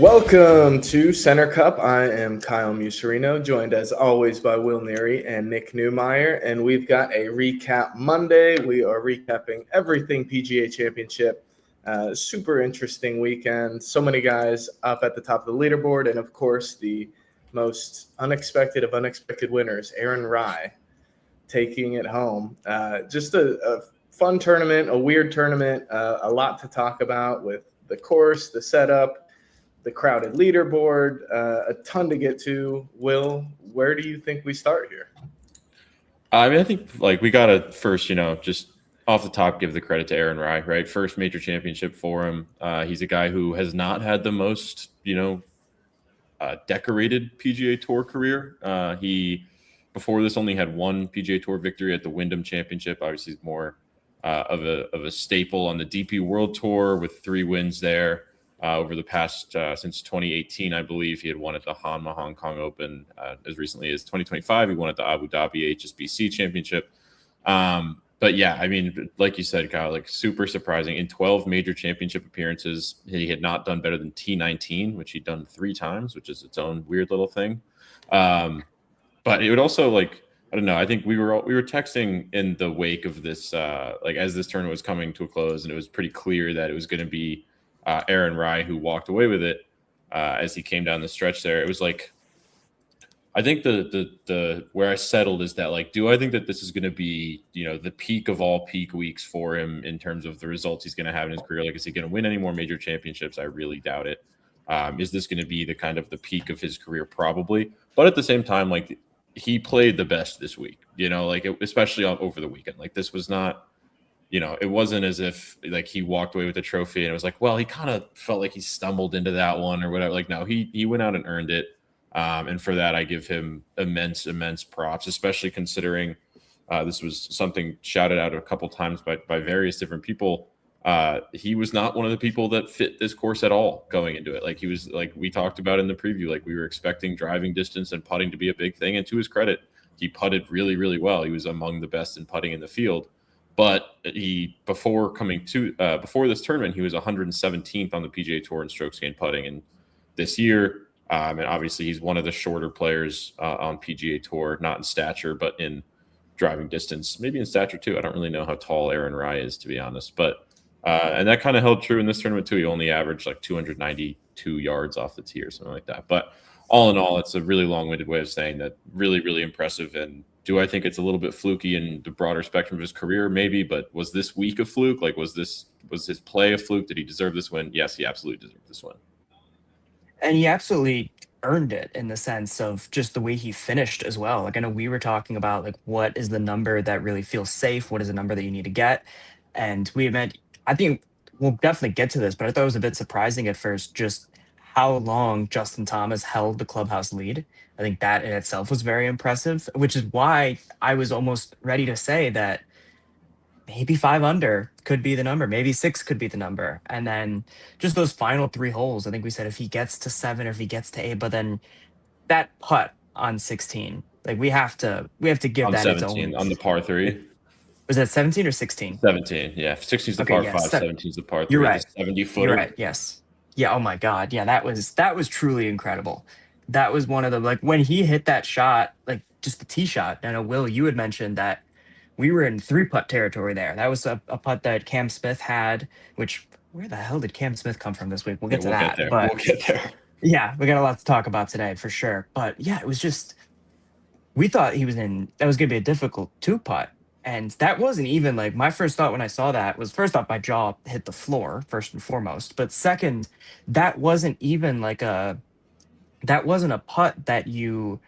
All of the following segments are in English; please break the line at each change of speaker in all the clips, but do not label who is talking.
Welcome to Center Cup. I am Kyle Muserino, joined as always by Will Neary and Nick Newmeyer, and we've got a recap Monday. We are recapping everything PGA Championship. Super interesting weekend. So many guys up at the top of the leaderboard, and of course, the most unexpected of unexpected winners, Aaron Rai, taking it home. Just a fun tournament, a weird tournament, a lot to talk about with the course, the setup, the crowded leaderboard, a ton to get to. Will, where do you think we start here?
I think we got to first, just off the top, give the credit to Aaron Rai, right? First major championship for him. He's a guy who has not had the most, decorated PGA Tour career. He, before this, only had one PGA Tour victory at the Wyndham Championship. Obviously, he's more of a staple on the DP World Tour with 3 wins there. Over the past, since 2018, I believe he had won at the Hanma Hong Kong Open. As recently as 2025, he won at the Abu Dhabi HSBC Championship. But yeah, I mean, like you said, Kyle, super surprising. In 12 major championship appearances, he had not done better than T19, which he'd done 3 times, which is its own weird little thing. But it would also I don't know. I think we were texting in the wake of this, as this tournament was coming to a close, and it was pretty clear that it was going to be Aaron Rai who walked away with it as he came down the stretch there. It was I think the where I settled is that do I think that this is going to be the peak of all peak weeks for him in terms of the results he's going to have in his career? Is he going to win any more major championships? I really doubt it. Is this going to be the kind of the peak of his career? Probably. But at the same time, he played the best this week. Especially over the weekend. This was not. It wasn't as if he walked away with the trophy and it was well, he kind of felt like he stumbled into that one or whatever. No, he went out and earned it. And for that, I give him immense props, especially considering this was something shouted out a couple times by various different people. He was not one of the people that fit this course at all going into it. He was we talked about in the preview, we were expecting driving distance and putting to be a big thing. And to his credit, he putted really, really well. He was among the best in putting in the field. But before this tournament, he was 117th on the PGA Tour in strokes gained putting. And this year, and obviously he's one of the shorter players on PGA Tour, not in stature, but in driving distance, maybe in stature too. I don't really know how tall Aaron Rai is, to be honest. But and that kind of held true in this tournament too. He only averaged 292 yards off the tee or something like that. But all in all, it's a really long-winded way of saying that really, really impressive. And do I think it's a little bit fluky in the broader spectrum of his career? Maybe, but was this week a fluke? Was his play a fluke? Did he deserve this win? Yes, he absolutely deserved this win.
And he absolutely earned it in the sense of just the way he finished as well. I know we were talking about what is the number that really feels safe? What is the number that you need to get? And I think we'll definitely get to this, but I thought it was a bit surprising at first just how long Justin Thomas held the clubhouse lead. I think that in itself was very impressive, which is why I was almost ready to say that maybe 5 under could be the number, maybe 6 could be the number. And then just those final 3 holes, I think we said if he gets to 7 or if he gets to 8, but then that putt on 16, we have to give
on
that
17,
its own.
On the par 3.
Was that 17 or 16?
17, yeah. 16 is the par 5, 17 is the par 3.
You're right.
70-footer.
You're right, yes. Yeah, oh my God. Yeah, that was truly incredible. That was one of the, when he hit that shot, just the tee shot. I know, Will, you had mentioned that we were in 3-putt territory there. That was a putt that Cam Smith had, which, where the hell did Cam Smith come from this week? We'll get to that.
We'll get there.
Yeah, we got a lot to talk about today for sure. But yeah, it was just, we thought that was going to be a difficult 2-putt. And that wasn't even my first thought when I saw that was, first off, my jaw hit the floor first and foremost. But second, that wasn't even that wasn't a putt that he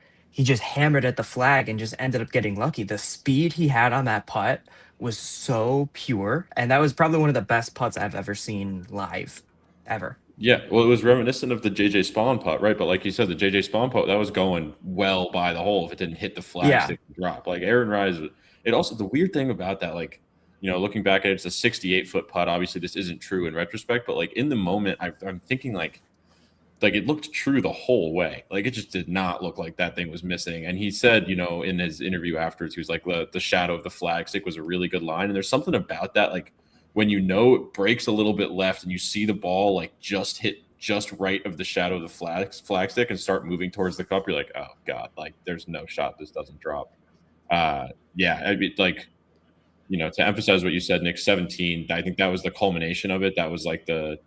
just hammered at the flag and just ended up getting lucky. The speed he had on that putt was so pure. And that was probably one of the best putts I've ever seen live, ever.
Yeah, well, it was reminiscent of the JJ Spawn putt, right? But like you said, the JJ Spawn putt, that was going well by the hole if it didn't hit the flag, stick and drop. Aaron Rai, it also, the weird thing about that, looking back at it, it's a 68-foot putt. Obviously, this isn't true in retrospect, but in the moment, I'm thinking it looked true the whole way. It just did not look like that thing was missing. And he said, in his interview afterwards, he was the shadow of the flag stick was a really good line. And there's something about that, when it breaks a little bit left and you see the ball just hit just right of the shadow of the flagstick and start moving towards the cup, you're like, oh God, like there's no shot this doesn't drop. Yeah, I mean, like, to emphasize what you said, Nick, 17, I think that was the culmination of it. That was like the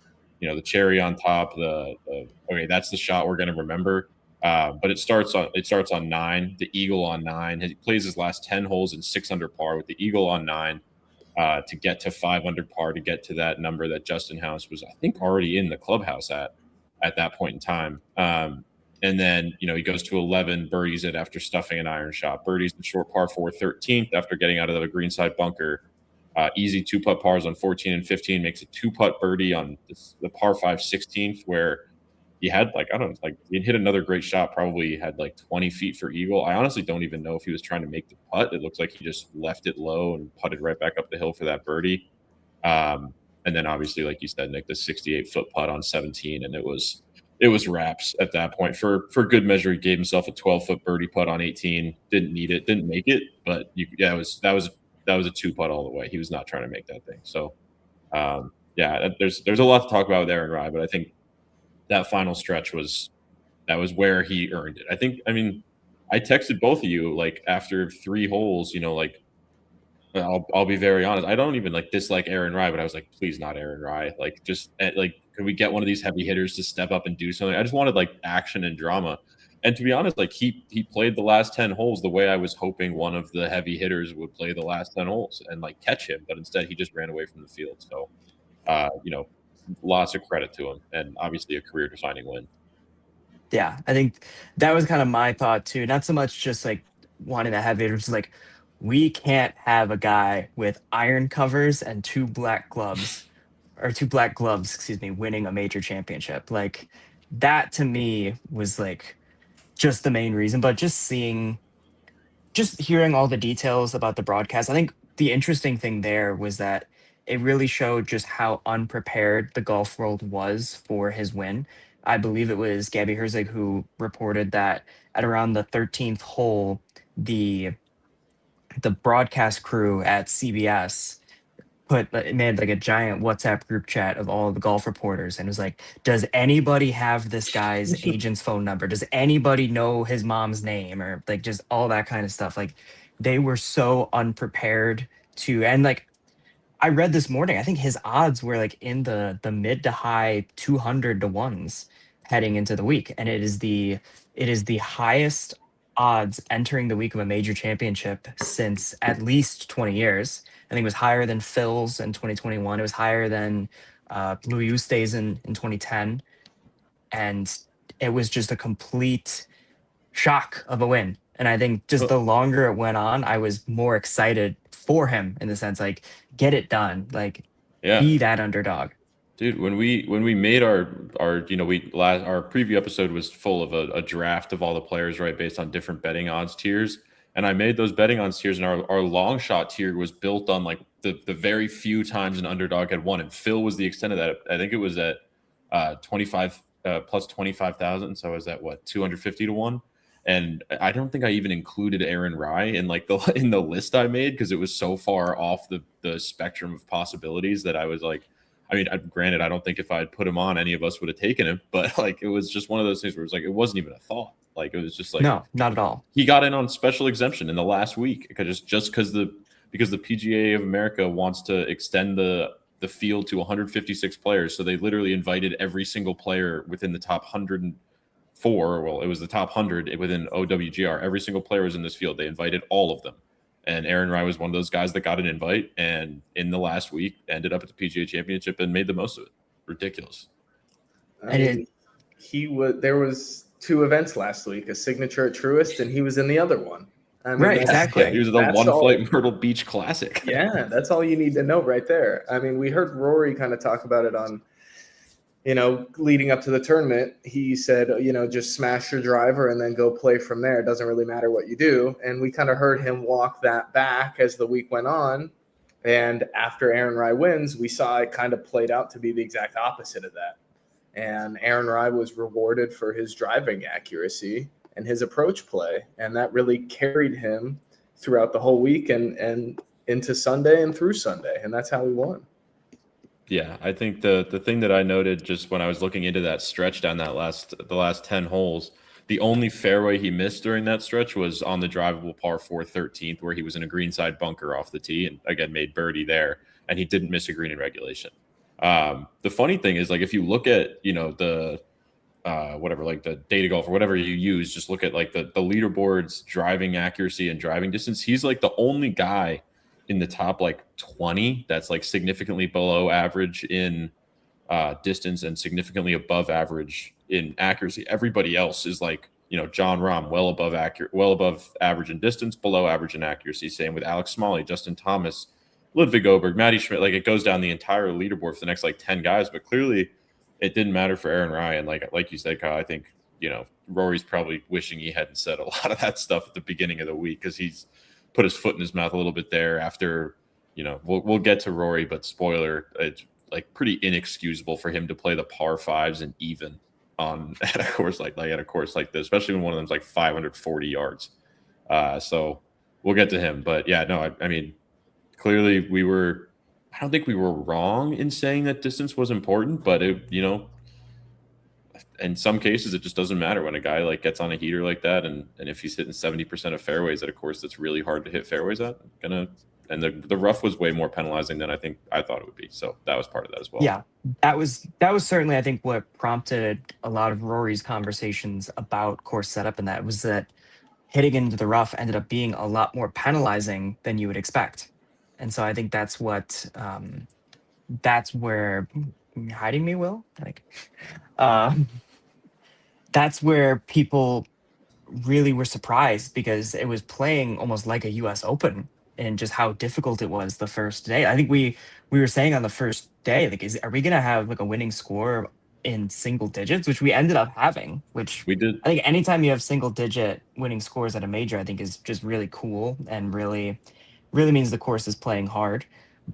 cherry on top, okay, that's the shot we're going to remember. But it starts on 9, the eagle on 9. He plays his last 10 holes in 6 under par with the eagle on 9, to get to 5 under par, to get to that number that Justin House was, I think, already in the clubhouse at that point in time. And then, he goes to 11, birdies it after stuffing an iron shot. Birdies the short par 4 13th after getting out of the greenside bunker. Easy 2-putt pars on 14 and 15, makes a 2-putt birdie on the par 5 16th, where he had he hit another great shot, probably had 20 feet for eagle. I honestly don't even know if he was trying to make the putt. It looks like he just left it low and putted right back up the hill for that birdie. And then obviously, like you said, Nick, the 68-foot putt on 17, and it was wraps at that point. For good measure, he gave himself a 12-foot birdie putt on 18. Didn't need it, didn't make it, but that was a 2-putt all the way. He was not trying to make that thing. So, there's a lot to talk about with Aaron Rai, but I think that final stretch was where he earned it. I texted both of you after 3 holes, I'll be very honest. I don't even dislike Aaron Rai, but I was like, please not Aaron Rai. Can we get one of these heavy hitters to step up and do something? I just wanted action and drama. And to be honest, he played the last 10 holes the way I was hoping one of the heavy hitters would play the last 10 holes and catch him, but instead he just ran away from the field. So, lots of credit to him, and obviously a career-defining win.
Yeah, I think that was kind of my thought too. Not so much just wanting to have hitters, we can't have a guy with iron covers and 2 black gloves, excuse me, winning a major championship. That to me was just the main reason. But just hearing all the details about the broadcast, I think the interesting thing there was that it really showed just how unprepared the golf world was for his win. I believe it was Gabby Herzig who reported that at around the 13th hole, the broadcast crew at CBS made a giant WhatsApp group chat of all the golf reporters, and it was like, does anybody have this guy's agent's phone number? Does anybody know his mom's name? Or just all that kind of stuff. They were so unprepared and I read this morning, I think his odds were in the mid to high 200 to 1s heading into the week, and it is the highest odds entering the week of a major championship since at least 20 years. I think it was higher than Phil's in 2021. It was higher than Louis Oosthuizen's in 2010, and it was just a complete shock of a win. And I think just the longer it went on, I was more excited for him in the sense get it done, be that underdog.
Dude, when we made our preview episode was full of a draft of all the players, right, based on different betting odds tiers. And I made those betting odds tiers, and our long shot tier was built on the very few times an underdog had won. And Phil was the extent of that. I think it was at 25 plus 25,000. So I was at 250 to 1. And I don't think I even included Aaron Rai in in the list I made, because it was so far off the spectrum of possibilities that I was granted, I don't think if I had put him on, any of us would have taken him, but it was just one of those things where it was it wasn't even a thought. It was just
no, not at all.
He got in on special exemption in the last week because the PGA of America wants to extend the field to 156 players. So they literally invited every single player within the top 104. Well, it was the top 100 within OWGR. Every single player was in this field. They invited all of them. And Aaron Rai was one of those guys that got an invite, and in the last week ended up at the PGA Championship and made the most of it. Ridiculous.
There was 2 events last week, a signature at Truist, and he was in the other one.
Right, exactly.
He was at the One Flight Myrtle Beach Classic.
Yeah, that's all you need to know right there. We heard Rory kind of talk about it on, leading up to the tournament. He said, just smash your driver and then go play from there. It doesn't really matter what you do. And we kind of heard him walk that back as the week went on. And after Aaron Rai wins, we saw it kind of played out to be the exact opposite of that. And Aaron Rai was rewarded for his driving accuracy and his approach play. And that really carried him throughout the whole week and into Sunday and through Sunday. And that's how he won.
Yeah, I think the thing that I noted just when I was looking into that stretch down the last 10 holes, the only fairway he missed during that stretch was on the drivable par 4 13th, where he was in a greenside bunker off the tee and again made birdie there, and he didn't miss a green in regulation. The funny thing is, like, if you look at the whatever, like the data golf or whatever you use, just look at like the leaderboards, driving accuracy and driving distance. He's like the only guy in the top like 20 that's like significantly below average in distance and significantly above average in accuracy. Everybody else is like, John Rahm, well above average in distance, below average in accuracy. Same with Alex Smalley, Justin Thomas, Ludwig Oberg, Matty Schmidt. Like, it goes down the entire leaderboard for the next like 10 guys, but clearly it didn't matter for Aaron Ryan. Like you said, Kyle, I think, Rory's probably wishing he hadn't said a lot of that stuff at the beginning of the week, because he's put his foot in his mouth a little bit there after, we'll get to Rory, but spoiler, it's like pretty inexcusable for him to play the par fives and even at a course like this, especially when one of them's like 540 yards. So we'll get to him, but yeah, no, I mean, clearly I don't think we were wrong in saying that distance was important, but in some cases it just doesn't matter when a guy like gets on a heater like that, and if he's hitting 70% of fairways at a course that's really hard to hit fairways at, and the rough was way more penalizing than I thought it would be. So that was part of that as well.
Yeah, that was certainly, I think, what prompted a lot of Rory's conversations about course setup, and that was that hitting into the rough ended up being a lot more penalizing than you would expect. And so I think that's where you hiding me, Will, like, that's where people really were surprised, because it was playing almost like a US Open and just how difficult it was the first day. I think we were saying on the first day, like, are we gonna have like a winning score in single digits, which we ended up having, which
We did.
I think anytime you have single digit winning scores at a major, I think is just really cool and really means the course is playing hard.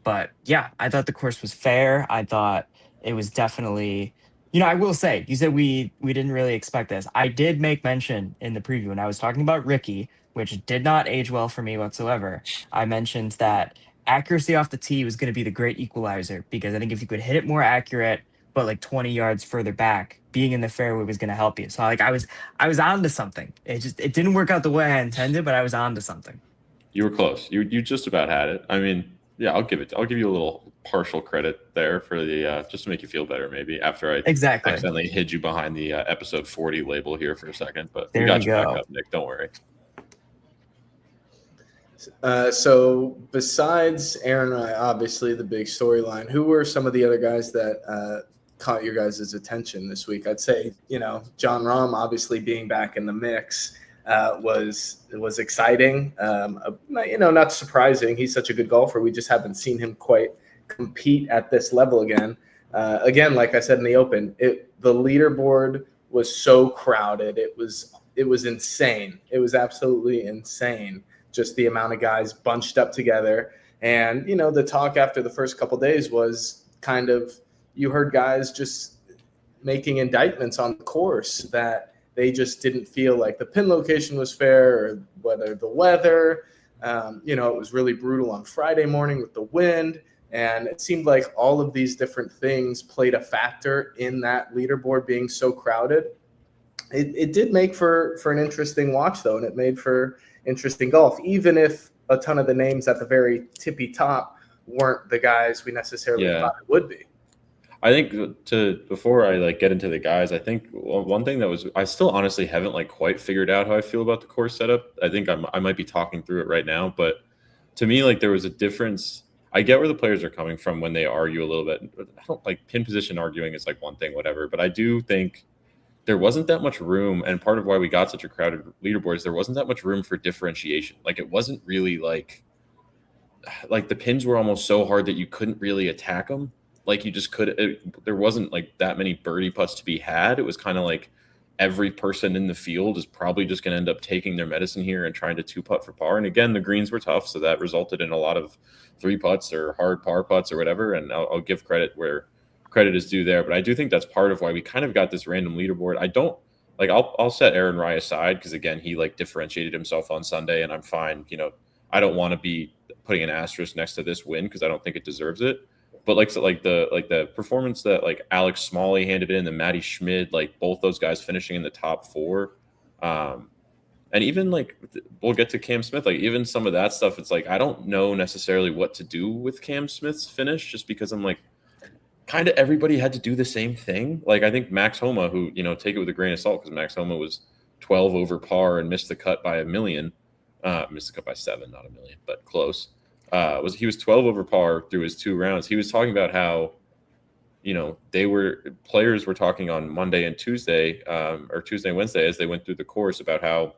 But yeah, I thought the course was fair. I thought it was definitely, I will say, you said we didn't really expect this. I did make mention in the preview when I was talking about Ricky, which did not age well for me whatsoever. I mentioned that accuracy off the tee was going to be the great equalizer, because I think if you could hit it more accurate, but like 20 yards further back, being in the fairway was going to help you. So like I was on to something. It didn't work out the way I intended, but I was on to something.
You were close. You just about had it. I mean, yeah, I'll give you a little partial credit there for the just to make you feel better, maybe, after I
Exactly
accidentally hid you behind the episode 40 label here for a second. But
there
we got
you
you
go.
back up, Nick. Don't worry.
So besides Aaron and I, obviously the big storyline, who were some of the other guys that caught your guys' attention this week? I'd say, John Rahm obviously being back in the mix was exciting. Not surprising. He's such a good golfer. We just haven't seen him quite compete at this level again. Again, like I said in the Open, the leaderboard was so crowded. It was insane. It was absolutely insane. Just the amount of guys bunched up together. And, the talk after the first couple of days was kind of, you heard guys just making indictments on the course that they just didn't feel like the pin location was fair, or whether the weather, it was really brutal on Friday morning with the wind. And it seemed like all of these different things played a factor in that leaderboard being so crowded. It did make for an interesting watch, though, and it made for interesting golf, even if a ton of the names at the very tippy top weren't the guys we necessarily thought it would be.
I think before I get into the guys, I think one thing I still honestly haven't quite figured out how I feel about the course setup. I think I might be talking through it right now, but to me, there was a difference. I get where the players are coming from when they argue a little bit. I don't like pin position arguing is one thing, whatever, but I do think there wasn't that much room, and part of why we got such a crowded leaderboard is there wasn't that much room for differentiation. It wasn't really like the pins were almost so hard that you couldn't really attack them. You just there wasn't that many birdie putts to be had. It was kind of every person in the field is probably just going to end up taking their medicine here and trying to 2-putt for par. And again, the greens were tough, so that resulted in a lot of 3-putts or hard par putts or whatever. And I'll give credit where credit is due there. But I do think that's part of why we kind of got this random leaderboard. I don't I'll set Aaron Rye aside, because again, he differentiated himself on Sunday, and I'm fine. I don't want to be putting an asterisk next to this win because I don't think it deserves it. but like the performance that like Alex Smalley handed in, the Matty Schmid, like both those guys finishing in the top 4. And even like we'll get to Cam Smith, like even some of that stuff, it's like I don't know necessarily what to do with Cam Smith's finish, just because I'm like, kind of everybody had to do the same thing. Like I think Max Homa, who, take it with a grain of salt, because Max Homa was 12 over par and missed the cut by 1 million, missed the cut by 7, not 1 million, but close. He was 12 over par through his 2 rounds. He was talking about how, players were talking on Monday and Tuesday, or Tuesday and Wednesday as they went through the course about how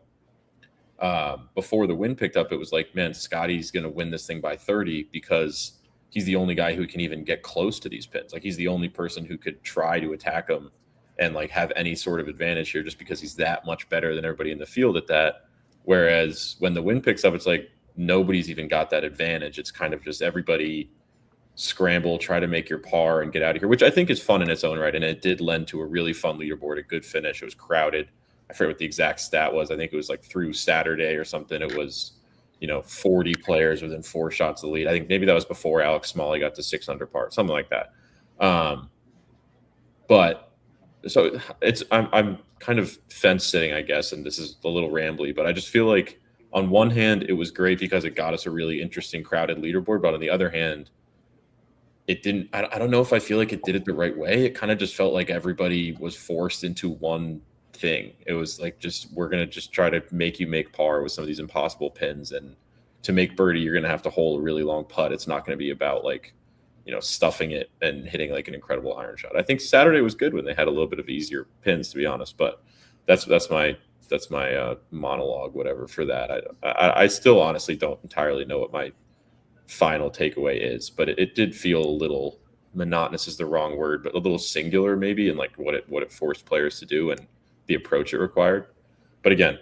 before the wind picked up, it was like, man, Scotty's going to win this thing by 30 because he's the only guy who can even get close to these pins. Like he's the only person who could try to attack them and like have any sort of advantage here, just because he's that much better than everybody in the field at that. Whereas when the wind picks up, it's like nobody's even got that advantage. It's kind of just everybody scramble, try to make your par and get out of here, which I think is fun in its own right. And it did lend to a really fun leaderboard, a good finish. It was crowded. I forget what the exact stat was. I think it was like through Saturday or something. It was, 40 players within 4 shots of the lead. I think maybe that was before Alex Smalley got to 6 under par, something like that. But so I'm kind of fence sitting, I guess, and this is a little rambly, but I just feel like on one hand, it was great because it got us a really interesting crowded leaderboard. But on the other hand, it didn't, I don't know if I feel like it did it the right way. It kind of just felt like everybody was forced into one thing. It was like, we're going to just try to make you make par with some of these impossible pins. And to make birdie, you're going to have to hole a really long putt. It's not going to be about like, stuffing it and hitting like an incredible iron shot. I think Saturday was good when they had a little bit of easier pins, to be honest, but that's my monologue, whatever, for that. I still honestly don't entirely know what my final takeaway is, but it did feel a little monotonous is the wrong word, but a little singular maybe, and like what it forced players to do and the approach it required. But again,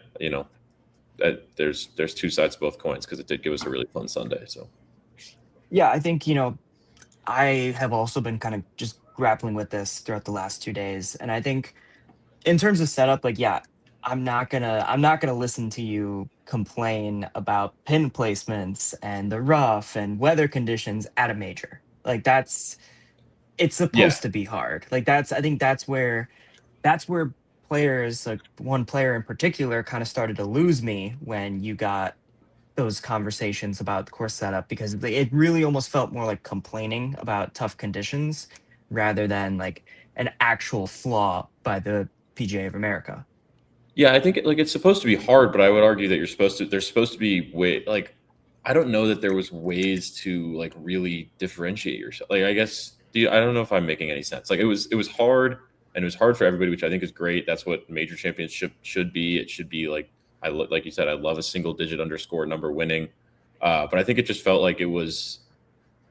there's 2 sides to both coins, because it did give us a really fun Sunday. So
Yeah, I think, I have also been kind of just grappling with this throughout the last 2 days. And I think in terms of setup, like, yeah, I'm not gonna listen to you complain about pin placements and the rough and weather conditions at a major. Like it's supposed to be hard. Like I think that's where players, like one player in particular, kind of started to lose me when you got those conversations about the course setup, because it really almost felt more like complaining about tough conditions rather than like an actual flaw by the PGA of America.
Yeah, I think it's supposed to be hard, but I would argue that there's supposed to be I don't know that there was ways to like really differentiate yourself. Like, I guess, I don't know if I'm making any sense. Like it was hard, and it was hard for everybody, which I think is great. That's what major championship should be. It should be like, like you said, I love a single digit underscore number winning. But I think it just felt like it was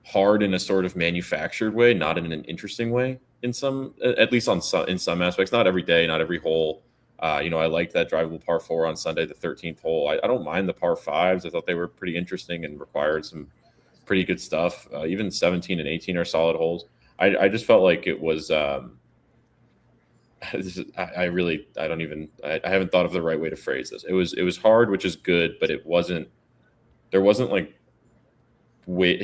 hard in a sort of manufactured way, not in an interesting way in some, at least in some aspects, not every day, not every hole. I liked that drivable par 4 on Sunday, the 13th hole. I don't mind the par 5s. I thought they were pretty interesting and required some pretty good stuff. Even 17 and 18 are solid holes. I just felt like it was, I haven't thought of the right way to phrase this. It was hard, which is good, but it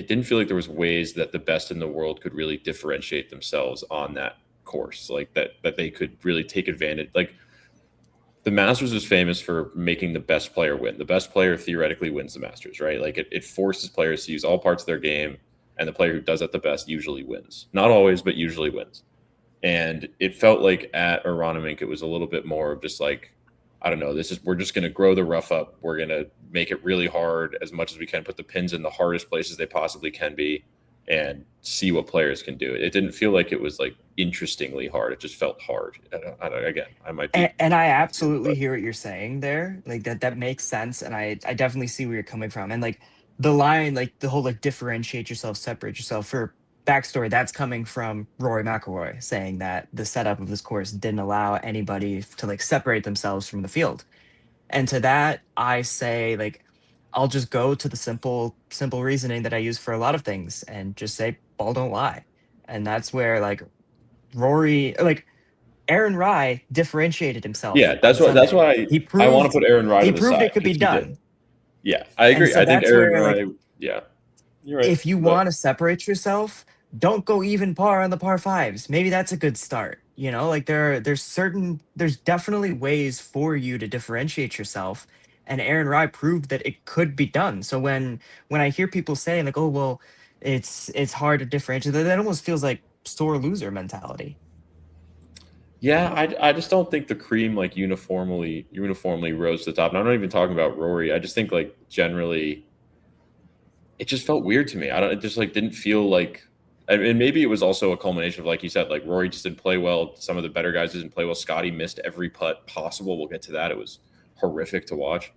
didn't feel like there was ways that the best in the world could really differentiate themselves on that course. Like that they could really take advantage. Like, the Masters is famous for making the best player win. The best player theoretically wins the Masters, right? Like it forces players to use all parts of their game, and the player who does it the best usually wins. Not always, but usually wins. And it felt like at Aronimink, it was a little bit more of just like, I don't know, we're just going to grow the rough up. We're going to make it really hard as much as we can, put the pins in the hardest places they possibly can be, and see what players can do. It didn't feel like it was like interestingly hard. It just felt hard. Again, I might be.
And I absolutely hear what you're saying there. Like that makes sense. And I definitely see where you're coming from. And like the line, like the whole like differentiate yourself, separate yourself, for backstory, that's coming from Rory McIlroy saying that the setup of this course didn't allow anybody to like separate themselves from the field. And to that, I say, like, I'll just go to the simple reasoning that I use for a lot of things and just say, ball don't lie. And that's where like Aaron Rye differentiated himself.
Yeah, that's why I want to put Aaron Rye to the side.
He proved it could be done.
Yeah, I agree.
So
I think
that's
Aaron
where,
Rye, yeah, you're right.
If you want to separate yourself, don't go even par on the par fives. Maybe that's a good start. You know, like there's definitely ways for you to differentiate yourself. And Aaron Rai proved that it could be done. So when I hear people saying like, oh well, it's hard to differentiate, that almost feels like sore loser mentality.
Yeah, I just don't think the cream like uniformly rose to the top. And I'm not even talking about Rory. I just think like generally it just felt weird to me. I don't it just like didn't feel like and maybe it was also a culmination of like you said, like Rory just didn't play well. Some of the better guys didn't play well. Scotty missed every putt possible. We'll get to that. It was horrific to watch.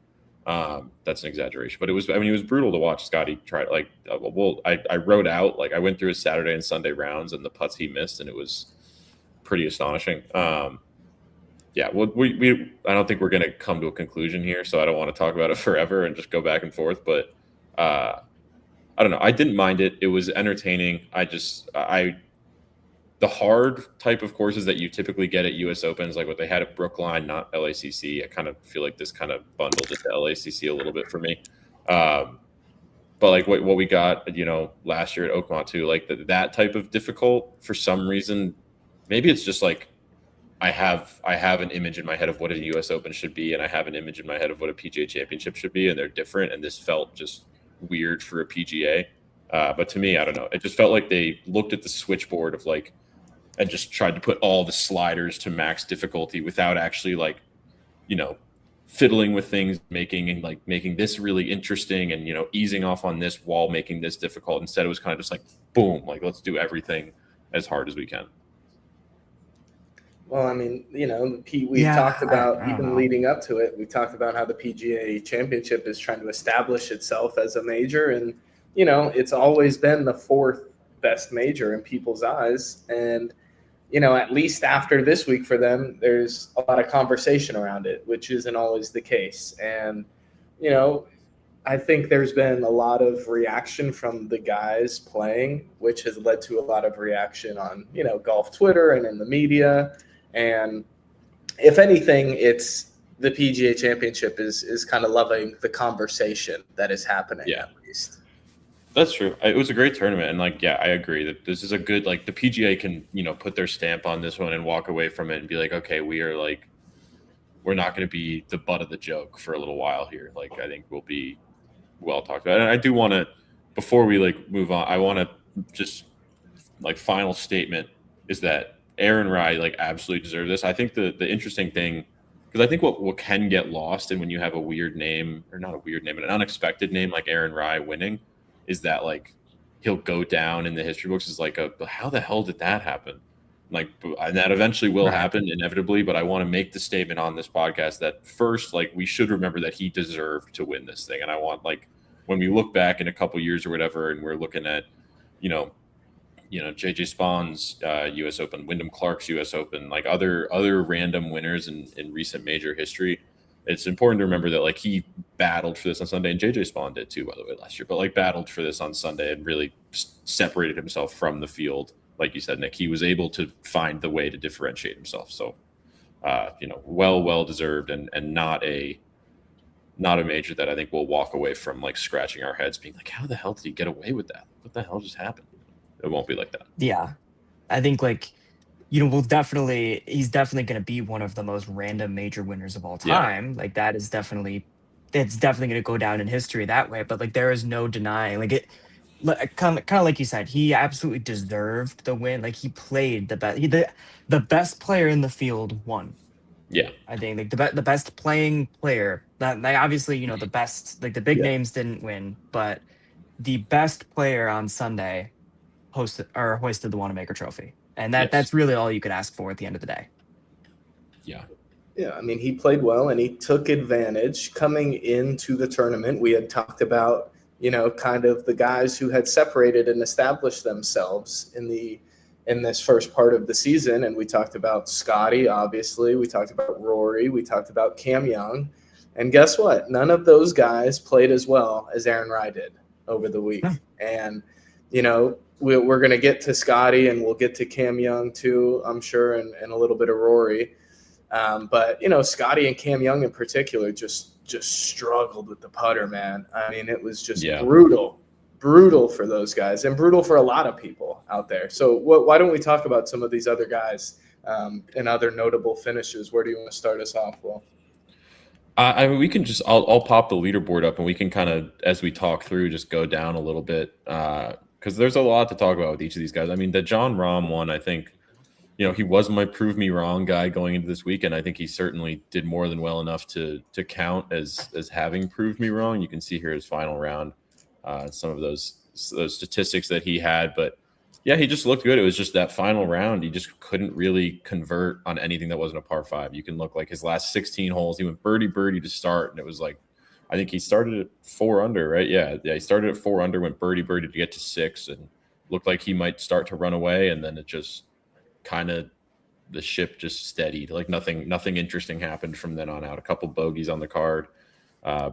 That's an exaggeration, but it was brutal to watch Scotty try like I wrote out like I went through his Saturday and Sunday rounds and the putts he missed and it was pretty astonishing. Yeah, well, we I don't think we're going to come to a conclusion here, so I don't want to talk about it forever and just go back and forth. But I don't know. I didn't mind it. It was entertaining. I the hard type of courses that you typically get at U.S. Opens, like what they had at Brookline, not LACC. I kind of feel like this kind of bundled into LACC a little bit for me. But like what we got, last year at Oakmont too, like that type of difficult for some reason. Maybe it's just like I have an image in my head of what a U.S. Open should be, and I have an image in my head of what a PGA Championship should be, and they're different. And this felt just weird for a PGA. But to me, I don't know. It just felt like they looked at the switchboard of like, and just tried to put all the sliders to max difficulty without actually like, fiddling with things, making this really interesting and, easing off on this while making this difficult. Instead, it was kind of just like, boom, like let's do everything as hard as we can.
Well, I mean, we
Yeah,
talked about
I don't
even
know.
leading up to it. We talked about how the PGA Championship is trying to establish itself as a major, and it's always been the fourth best major in people's eyes. And at least after this week for them, there's a lot of conversation around it, which isn't always the case. And I think there's been a lot of reaction from the guys playing, which has led to a lot of reaction on golf Twitter and in the media. And if anything, it's the PGA Championship is kind of loving the conversation that is happening.
Yeah.
At least.
That's true. It was a great tournament, and like, yeah, I agree that this is a good like the PGA can put their stamp on this one and walk away from it and be like, okay, we're not going to be the butt of the joke for a little while here. Like, I think we'll be well talked about. And I do want to, before we like move on, I want to just like final statement is that Aaron Rai like absolutely deserved this. I think the interesting thing, because I think what can get lost and when you have a weird name, or not a weird name, but an unexpected name like Aaron Rai winning, is that like he'll go down in the history books as like how the hell did that happen? Like, and that eventually will happen inevitably, but I want to make the statement on this podcast that first, like, we should remember that he deserved to win this thing. And I want, like, when we look back in a couple years or whatever, and we're looking at, JJ Spahn's U.S. Open, Wyndham Clark's U.S. Open, like other random winners in recent major history, it's important to remember that like he battled for this on Sunday, and JJ Spahn did too, by the way, last year, but like battled for this on Sunday and really separated himself from the field. Like you said, Nick, he was able to find the way to differentiate himself. So, well deserved, and not a major that I think we'll walk away from like scratching our heads, being like, how the hell did he get away with that? What the hell just happened? It won't be like that.
Yeah, I think like he's definitely going to be one of the most random major winners of all time. Like it's definitely going to go down in history that way. But like there is no denying like it. Kind of like you said, he absolutely deserved the win. Like he played the best. The best player in the field won.
Yeah,
I think like the best playing player. That like obviously the best like the big names didn't win, but the best player on Sunday hoisted the Wanamaker Trophy, and that's really all you could ask for at the end of the day.
Yeah.
Yeah, I mean, he played well and he took advantage coming into the tournament. We had talked about kind of the guys who had separated and established themselves in this first part of the season. And we talked about Scotty, obviously. We talked about Rory. We talked about Cam Young. And guess what? None of those guys played as well as Aaron Rai did over the week. And, we're going to get to Scotty and we'll get to Cam Young too, I'm sure, and a little bit of Rory. But, Scotty and Cam Young in particular just struggled with the putter, man. I mean, it was just brutal. brutal for those guys and brutal for a lot of people out there. So why don't we talk about some of these other guys and other notable finishes? Where do you want to start us off, Will?
I mean, we can just I'll pop the leaderboard up and we can kind of, as we talk through, just go down a little bit because there's a lot to talk about with each of these guys. I mean, the Jon Rahm one, I think, he was my prove me wrong guy going into this week, and I think he certainly did more than well enough to count as having proved me wrong. You can see here his final round, some of those statistics that he had, but yeah, he just looked good. It was just that final round. He just couldn't really convert on anything that wasn't a par 5. You can look like his last 16 holes. He went birdie to start, and it was like, I think he started at 4 under, right? Yeah. He started at 4 under, went birdie to get to 6, and looked like he might start to run away, and then it just kind of the ship just steadied. Like nothing interesting happened from then on out. A couple bogeys on the card,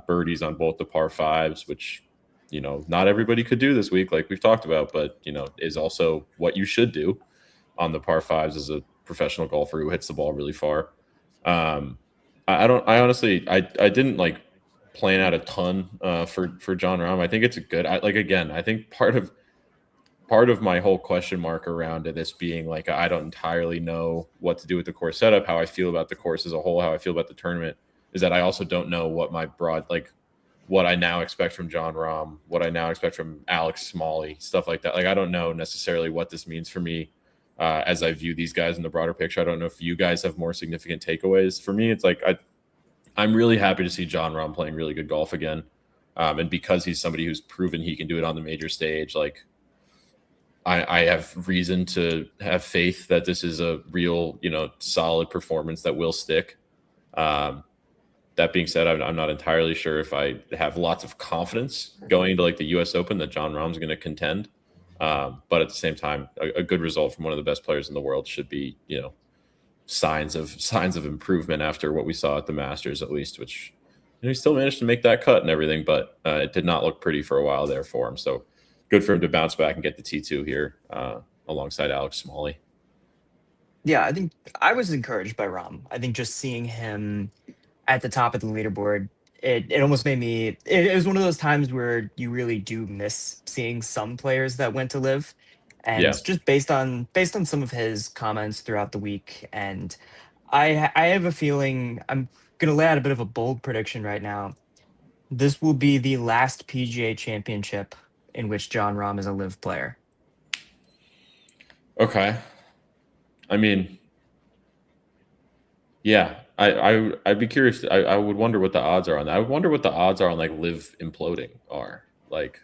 birdies on both the par 5s, which not everybody could do this week, like we've talked about, but is also what you should do on the par 5s as a professional golfer who hits the ball really far. I honestly didn't like plan out a ton for Jon Rahm. I think it's a good. I think part of my whole question mark around this being like I don't entirely know what to do with the course setup, how I feel about the course as a whole, how I feel about the tournament, is that I also don't know what my what I now expect from Jon Rahm, what I now expect from Alex Smalley, stuff like that. Like, I don't know necessarily what this means for me as I view these guys in the broader picture. I don't know if you guys have more significant takeaways. For me, it's like I'm really happy to see Jon Rahm playing really good golf again. And because he's somebody who's proven he can do it on the major stage, like I have reason to have faith that this is a real, solid performance that will stick. That being said, I'm not entirely sure if I have lots of confidence going into like the U.S. Open that Jon Rahm's going to contend. But at the same time, a good result from one of the best players in the world should be, signs of improvement after what we saw at the Masters, at least, which he still managed to make that cut and everything, but it did not look pretty for a while there for him. So good for him to bounce back and get the T2 here alongside Alex Smalley.
Yeah, I think I was encouraged by Rahm. I think just seeing him at the top of the leaderboard, it almost made me. It was one of those times where you really do miss seeing some players that went to live, and just based on some of his comments throughout the week, and I have a feeling I'm gonna lay out a bit of a bold prediction right now. This will be the last PGA Championship in which Jon Rahm is a live player.
Okay. I mean, yeah, I'd be curious. I would wonder what the odds are on that. I would wonder what the odds are on like live imploding are. Like,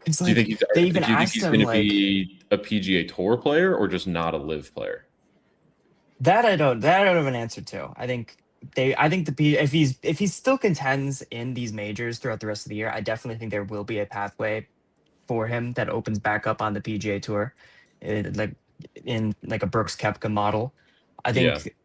It's
do you
like
think
they even asked
he's
him
going to
like
be a PGA Tour player or just not a live player?
that. I don't have an answer to. I think if he still contends in these majors throughout the rest of the year, I definitely think there will be a pathway for him that opens back up on the PGA Tour, like in like a Brooks Koepka model. I
Yeah.
think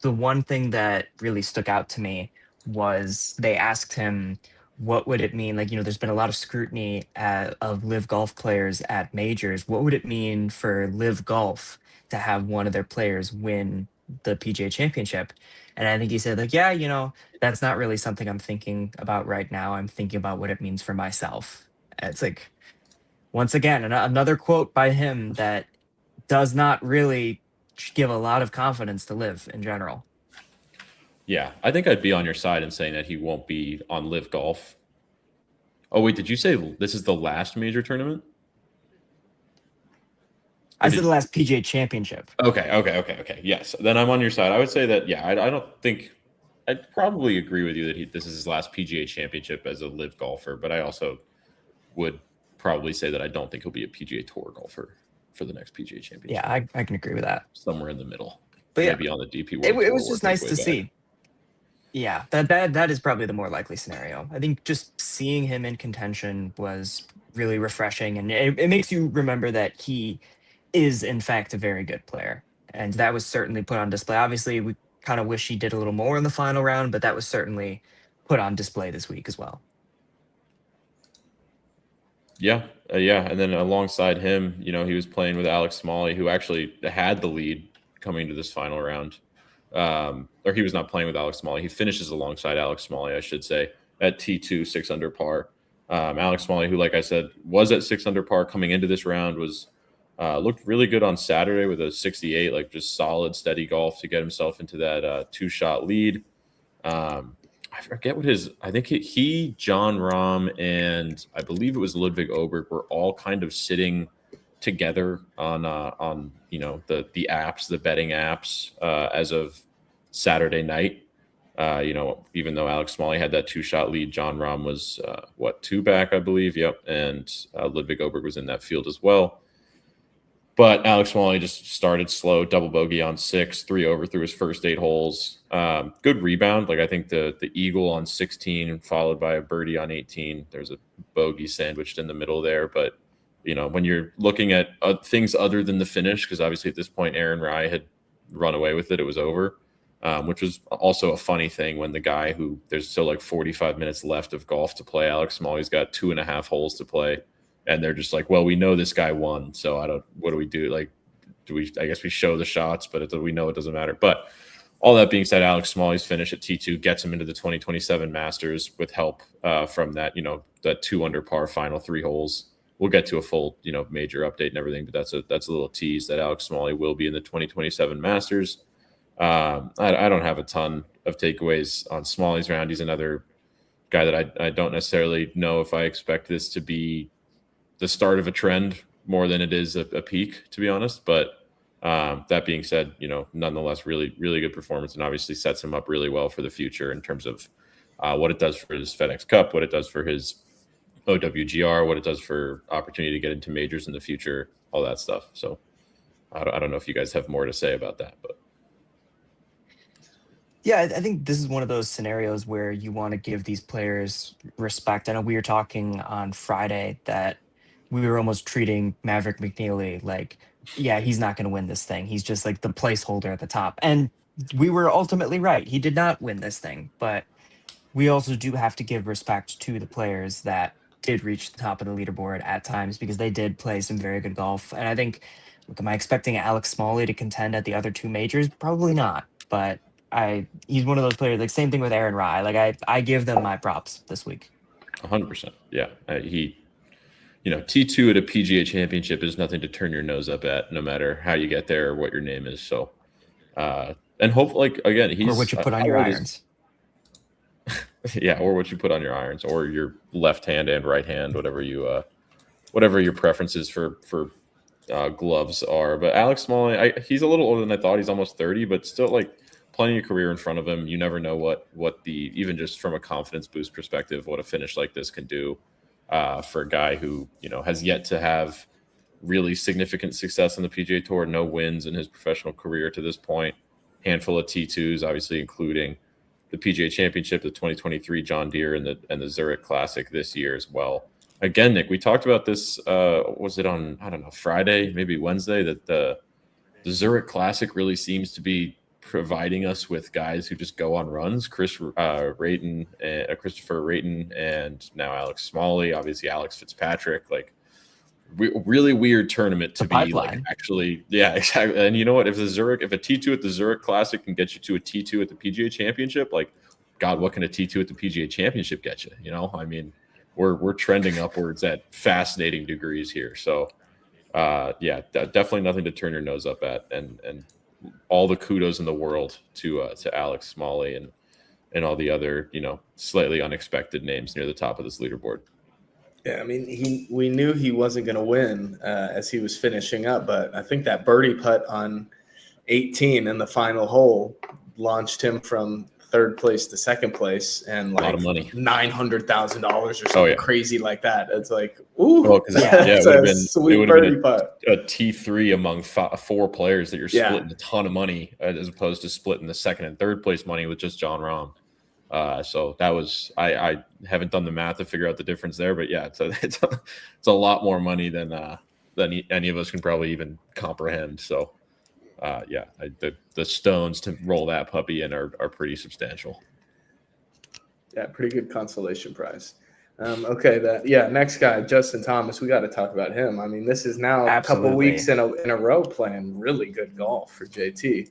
the one thing that really stuck out to me was they asked him what would it mean, like, there's been a lot of scrutiny of live golf players at majors. What would it mean for live golf to have one of their players win the PGA Championship? And I think he said, like, yeah, that's not really something I'm thinking about right now. I'm thinking about what it means for myself. And it's like, once again, another quote by him that does not really give a lot of confidence to live in general.
Yeah, I think I'd be on your side in saying that he won't be on live golf. Oh, wait, did you say this is the last major tournament?
I said the last PGA Championship.
Okay. Yes, then I'm on your side. I would say that, yeah, I don't think – I'd probably agree with you that this is his last PGA Championship as a live golfer, but I also would probably say that I don't think he'll be a PGA Tour golfer for the next PGA Championship.
Yeah, I can agree with that.
Somewhere in the middle.
But
maybe on the DP World
Tour. It was
working
just nice
his
to
way
see.
back.
Yeah, that is probably the more likely scenario. I think just seeing him in contention was really refreshing, and it makes you remember that he is, in fact, a very good player. And that was certainly put on display. Obviously, we kind of wish he did a little more in the final round, but that was certainly put on display this week as well.
Yeah. And then alongside him, he was playing with Alex Smalley, who actually had the lead coming to this final round. Or he was not playing with Alex Smalley. He finishes alongside Alex Smalley, I should say, at T2, 6 under par. Alex Smalley, who, like I said, was at 6 under par coming into this round, was looked really good on Saturday with a 68, like just solid, steady golf to get himself into that 2-shot lead. I forget what I think he, John Rahm, and I believe it was Ludwig Oberg were all kind of sitting together on the apps, the betting apps, as of Saturday night. Even though Alex Smalley had that 2-shot lead, John Rahm was 2 back, I believe. Yep, and Ludwig Oberg was in that field as well. But Alex Smalley just started slow, double bogey on 6, 3 over through his first 8 holes. Good rebound. Like I think the eagle on 16, followed by a birdie on 18. There's a bogey sandwiched in the middle there. But when you're looking at things other than the finish, because obviously at this point Aaron Rai had run away with it. It was over, which was also a funny thing when the guy who there's still like 45 minutes left of golf to play. Alex Smalley's got 2.5 holes to play. And they're just like, well, we know this guy won, so what do we do? Like, I guess we show the shots, but we know it doesn't matter. But all that being said, Alex Smalley's finish at T2 gets him into the 2027 Masters with help from that, that 2 under par final 3 holes. We'll get to a full, major update and everything, but that's a little tease that Alex Smalley will be in the 2027 Masters. I don't have a ton of takeaways on Smalley's round. He's another guy that I don't necessarily know if I expect this to be the start of a trend more than it is a peak, to be honest. But that being said, nonetheless, really, really good performance, and obviously sets him up really well for the future in terms of what it does for his FedEx Cup, what it does for his OWGR, what it does for opportunity to get into majors in the future, all that stuff. So I don't know if you guys have more to say about that, but.
Yeah, I think this is one of those scenarios where you want to give these players respect. I know we were talking on Friday that we were almost treating Maverick McNeely like, yeah, he's not going to win this thing. He's just like the placeholder at the top. And we were ultimately right. He did not win this thing. But we also do have to give respect to the players that did reach the top of the leaderboard at times because they did play some very good golf. And I think, look, am I expecting Alex Smalley to contend at the other 2 majors? Probably not. But he's one of those players, like same thing with Aaron Rai. Like I give them my props this week.
100%. Yeah. T2 at a PGA Championship is nothing to turn your nose up at, no matter how you get there or what your name is. So, and hope, like, again, he's.
Or what you put on your irons.
Yeah, or what you put on your irons, or your left hand and right hand, whatever your preferences for gloves are. But Alex Smalley, he's a little older than I thought. He's almost 30, but still, like, plenty of career in front of him. You never know what even just from a confidence boost perspective, what a finish like this can do. For a guy who, has yet to have really significant success on the PGA Tour, no wins in his professional career to this point, handful of T2s, obviously including the PGA Championship, the 2023 John Deere, and the Zurich Classic this year as well. Again, Nick, we talked about this, was it on, I don't know, Friday, maybe Wednesday, that the Zurich Classic really seems to be providing us with guys who just go on runs. Christopher Rayton, and now Alex Smalley, obviously Alex Fitzpatrick. Like, really weird tournament to be
pipeline.
Like, actually, yeah, exactly. And you know what? If a T2 at the Zurich Classic can get you to a T2 at the PGA Championship, like, God, what can a T2 at the PGA Championship get you? I mean, we're trending upwards at fascinating degrees here. So, yeah, definitely nothing to turn your nose up at, and all the kudos in the world to Alex Smalley and all the other, slightly unexpected names near the top of this leaderboard.
Yeah, I mean, we knew he wasn't going to win as he was finishing up, but I think that birdie putt on 18 in the final hole launched him from third place to second place, and like
a lot of money,
$900,000 or something crazy like that. It's like, ooh,
it would have been
sweet birdie putt.
A T3 among 4 players that you're splitting a ton of money, as opposed to splitting the second and third place money with just John Rahm. So that was, I haven't done the math to figure out the difference there, but yeah, it's a lot more money than any of us can probably even comprehend. So. Yeah, the stones to roll that puppy in are pretty substantial.
Yeah, pretty good consolation prize. Okay, next guy, Justin Thomas. We got to talk about him. I mean, this is now a couple weeks in a row playing really good golf for JT.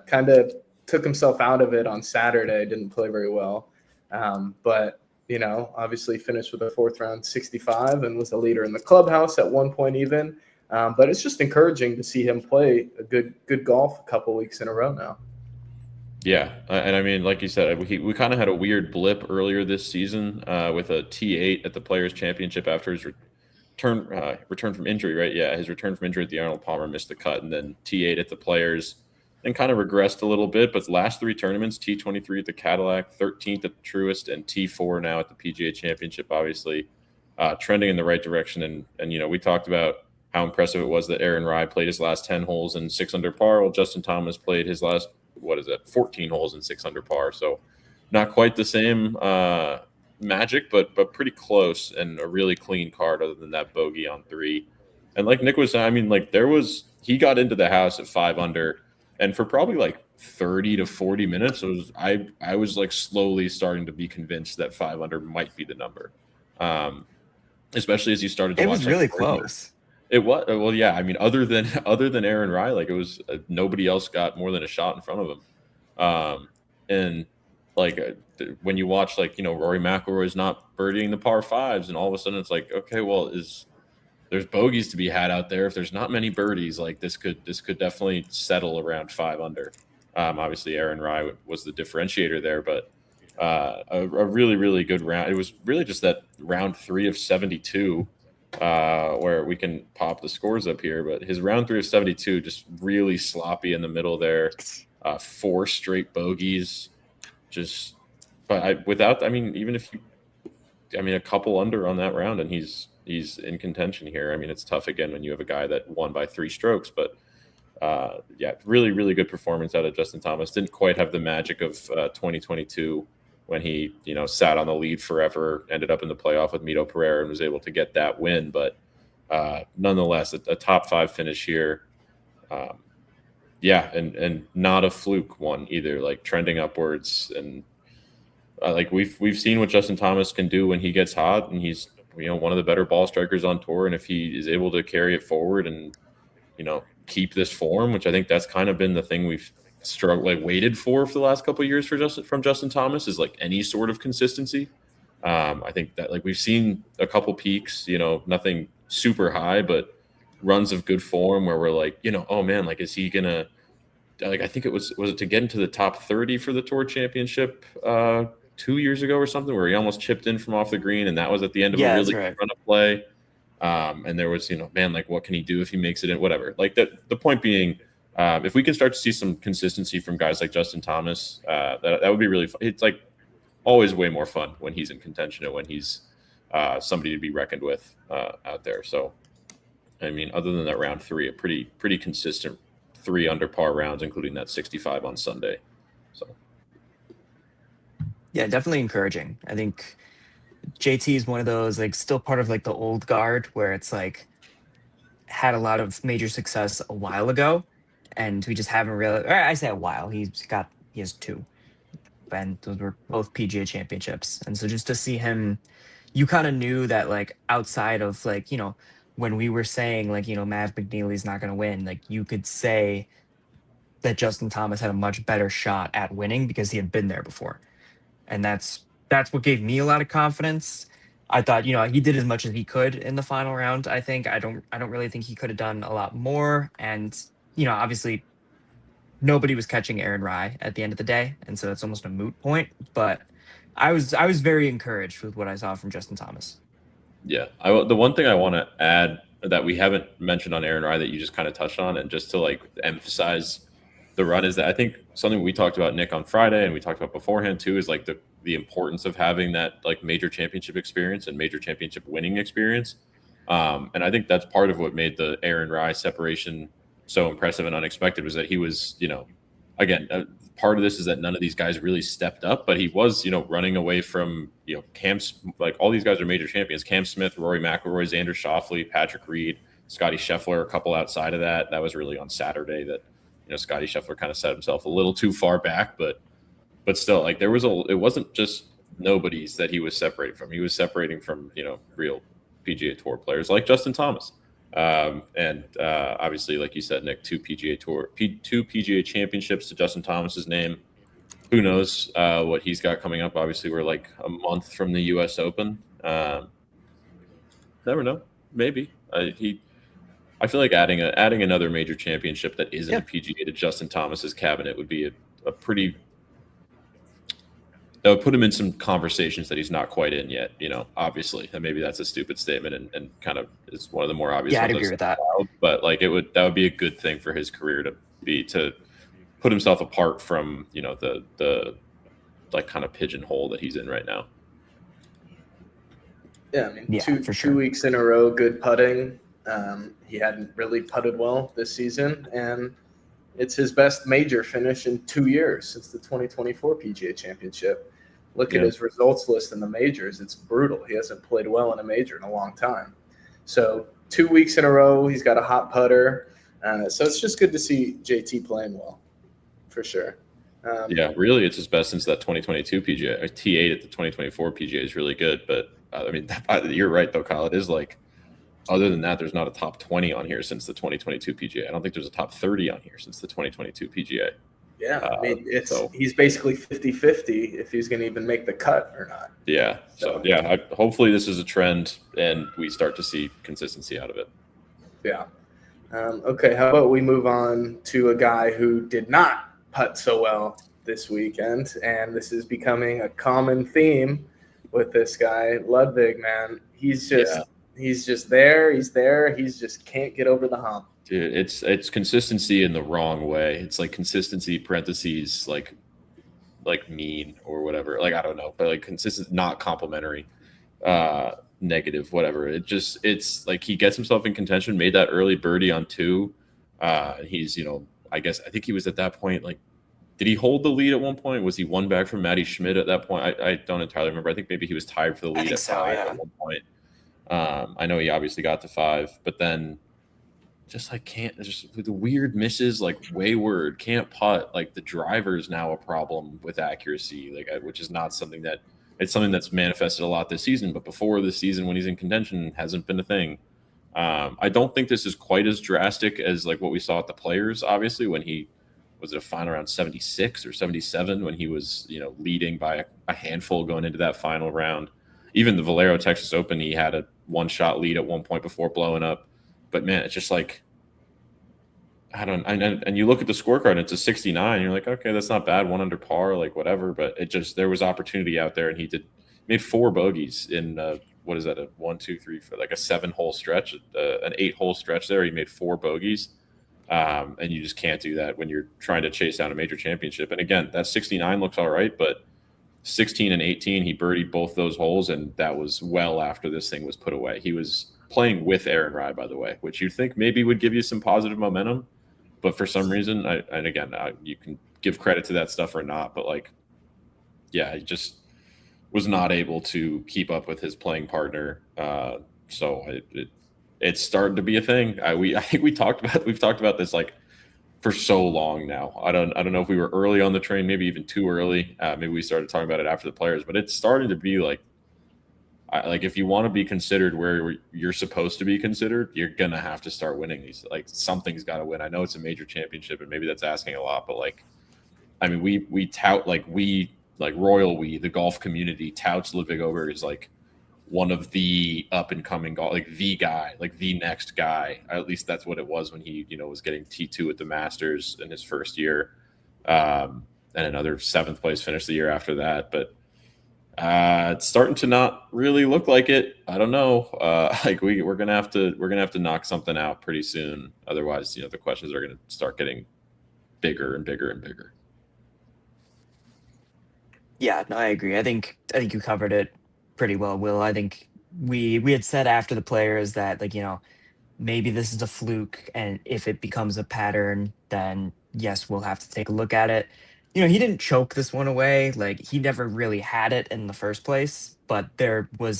Kind of took himself out of it on Saturday. Didn't play very well, but obviously finished with a fourth round 65 and was the leader in the clubhouse at one point even. But it's just encouraging to see him play a good golf a couple weeks in a row now.
Yeah, and I mean, like you said, we kind of had a weird blip earlier this season with a T8 at the Players Championship after his return from injury, right? Yeah, his return from injury at the Arnold Palmer missed the cut, and then T8 at the Players, and kind of regressed a little bit. But the last three tournaments, T23 at the Cadillac, 13th at the Truist, and T4 now at the PGA Championship, obviously trending in the right direction. And we talked about how impressive it was that Aaron Rai played his last 10 holes in 6 under par, while Justin Thomas played his last 14 holes in 6 under par. So not quite the same magic, but pretty close, and a really clean card other than that bogey on 3. And like Nick was saying, I mean, like he got into the house at 5 under, and for probably like 30 to 40 minutes, I was like slowly starting to be convinced that 5 under might be the number. Especially as you started to watch.
It was really close.
It was, well, yeah. I mean, other than Aaron Rai, like it was nobody else got more than a shot in front of him. And like when you watch, like, Rory McIlroy is not birdieing the par 5s, and all of a sudden it's like, okay, well, there's bogeys to be had out there. If there's not many birdies, like this could definitely settle around 5 under. Obviously Aaron Rai was the differentiator there, but a really, really good round. It was really just that round 3 of 72. Where we can pop the scores up here, but his round 3 of 72 just really sloppy in the middle there. 4 straight bogeys, even if a couple under on that round, and he's in contention here. I mean, it's tough again when you have a guy that won by 3 strokes, but really, really good performance out of Justin Thomas. Didn't quite have the magic of 2022. When he, sat on the lead forever, ended up in the playoff with Mito Pereira and was able to get that win. But nonetheless, a top 5 finish here. And not a fluke one either, like trending upwards. And like we've seen what Justin Thomas can do when he gets hot, and he's, one of the better ball strikers on tour. And if he is able to carry it forward and, keep this form, which I think that's kind of been the thing we've waited for the last couple of years from Justin Thomas, is like any sort of consistency. I think that like we've seen a couple peaks, nothing super high, but runs of good form where we're like, oh man, like is he gonna, like, I think it was it to get into the top 30 for the Tour Championship 2 years ago or something, where he almost chipped in from off the green, and that was at the end of a really good run of play. And there was, man, like what can he do if he makes it in, whatever. Like the point being, if we can start to see some consistency from guys like Justin Thomas, that would be really fun. It's like always way more fun when he's in contention and when he's somebody to be reckoned with out there. So, I mean, other than that round 3, a pretty consistent 3 under par rounds, including that 65 on Sunday. So,
yeah, definitely encouraging. I think JT is one of those, like, still part of like the old guard where it's like had a lot of major success a while ago, and we just haven't really, or I say a while, he has 2, and those were both PGA championships. And so just to see him, you kind of knew that, like, outside of like, when we were saying like, Mav McNeely's not going to win, like you could say that Justin Thomas had a much better shot at winning because he had been there before. And that's what gave me a lot of confidence. I thought, he did as much as he could in the final round. I think I don't really think he could have done a lot more. And, obviously nobody was catching Aaron Rai at the end of the day. And so that's almost a moot point. But I was very encouraged with what I saw from Justin Thomas.
Yeah. The one thing I want to add that we haven't mentioned on Aaron Rai that you just kind of touched on, and just to like emphasize the run, is that I think something we talked about, Nick, on Friday, and we talked about beforehand too, is like the importance of having that like major championship experience and major championship winning experience. And I think that's part of what made the Aaron Rai separation so impressive and unexpected, was that he was, again, part of this is that none of these guys really stepped up, but he was, running away from, like all these guys are major champions: Cam Smith, Rory McIlroy, Xander Schauffele, Patrick Reed, Scotty Scheffler, a couple outside of that. That was really on Saturday that, Scotty Scheffler kind of set himself a little too far back, but still, like it wasn't just nobodies that he was separating from. He was separating from, real PGA Tour players like Justin Thomas. And obviously, like you said, Nick, 2 PGA Championships to Justin Thomas's name. Who knows what he's got coming up? Obviously, we're like a month from the U.S. Open. Never know. Maybe I feel like adding another major championship that isn't a PGA to Justin Thomas's cabinet would be a pretty. That would put him in some conversations that he's not quite in yet. Obviously, and maybe that's a stupid statement and kind of is one of the more obvious.
Yeah, I'd
ones
agree with that.
But like that would be a good thing for his career to put himself apart from the like kind of pigeonhole that he's in right now.
Yeah, I mean, two weeks in a row, good putting. He hadn't really putted well this season, and it's his best major finish in 2 years since the 2024 PGA Championship. Look at his results list in the majors. It's brutal. He hasn't played well in a major in a long time. So 2 weeks in a row, he's got a hot putter. So it's just good to see JT playing well, for sure.
Really, it's his best since that 2022 PGA. T8 at the 2024 PGA is really good. But, I mean, you're right, though, Kyle. It is like, other than that, there's not a top 20 on here since the 2022 PGA. I don't think there's a top 30 on here since the 2022 PGA.
Yeah, I mean, he's basically 50-50 if he's going to even make the cut or not.
Yeah, hopefully this is a trend and we start to see consistency out of it.
Yeah. Okay, how about we move on to a guy who did not putt so well this weekend, and this is becoming a common theme with this guy, Ludwig, man. He's just there. He's there. He's just can't get over the hump.
Dude, it's consistency in the wrong way. It's like consistency parentheses like mean or whatever. Like I don't know, but like consistent, not complimentary, negative, whatever. It's like he gets himself in contention. Made that early birdie on 2. He's I think he was at that point like. Did he hold the lead at one point? Was he one back from Matty Schmidt at that point? I don't entirely remember. I think maybe he was tied for the lead at 5 at one point. I know he obviously got to 5, but then just the weird misses, like wayward, can't putt. Like the driver is now a problem with accuracy, which is not something that's manifested a lot this season. But before this season, when he's in contention, hasn't been a thing. I don't think this is quite as drastic as like what we saw at the Players. Obviously, when he was it a final round 76 or 77 when he was leading by a handful going into that final round. Even the Valero Texas Open, he had a 1-shot lead at one point before blowing up. But man, it's just like and you look at the scorecard and it's a 69. You're like, okay, that's not bad, 1 under par, like whatever. But there was opportunity out there, and he made 4 bogeys in what is that, a 1, 2, 3, for like a 7-hole stretch, an 8-hole stretch there. He made 4 bogeys, and you just can't do that when you're trying to chase down a major championship. And again, that 69 looks all right, but 16 and 18, he birdied both those holes, and that was well after this thing was put away. He was playing with Aaron Rai, by the way, which you'd think maybe would give you some positive momentum. But for some reason, you can give credit to that stuff or not, but he just was not able to keep up with his playing partner. So it's starting to be a thing. I think we've talked about this like for so long now. I don't know if we were early on the train, maybe even too early. Maybe we started talking about it after the Players, but it's starting to be like if you want to be considered where you're supposed to be considered, you're gonna have to start winning these. Like something's got to win. I know it's a major championship, and maybe that's asking a lot, but we tout the golf community touts Ludwig Åberg as like one of the up and coming golf, like the guy, like the next guy. At least that's what it was when he was getting T2 at the Masters in his first year, and another 7th place finish the year after that, but. It's starting to not really look like it. I don't know. We're gonna have to knock something out pretty soon. Otherwise, the questions are gonna start getting bigger and bigger and bigger.
Yeah, no, I agree. I think you covered it pretty well, Will. I think we had said after the Players that maybe this is a fluke, and if it becomes a pattern, then yes, we'll have to take a look at it. He didn't choke this one away. Like he never really had it in the first place, but there were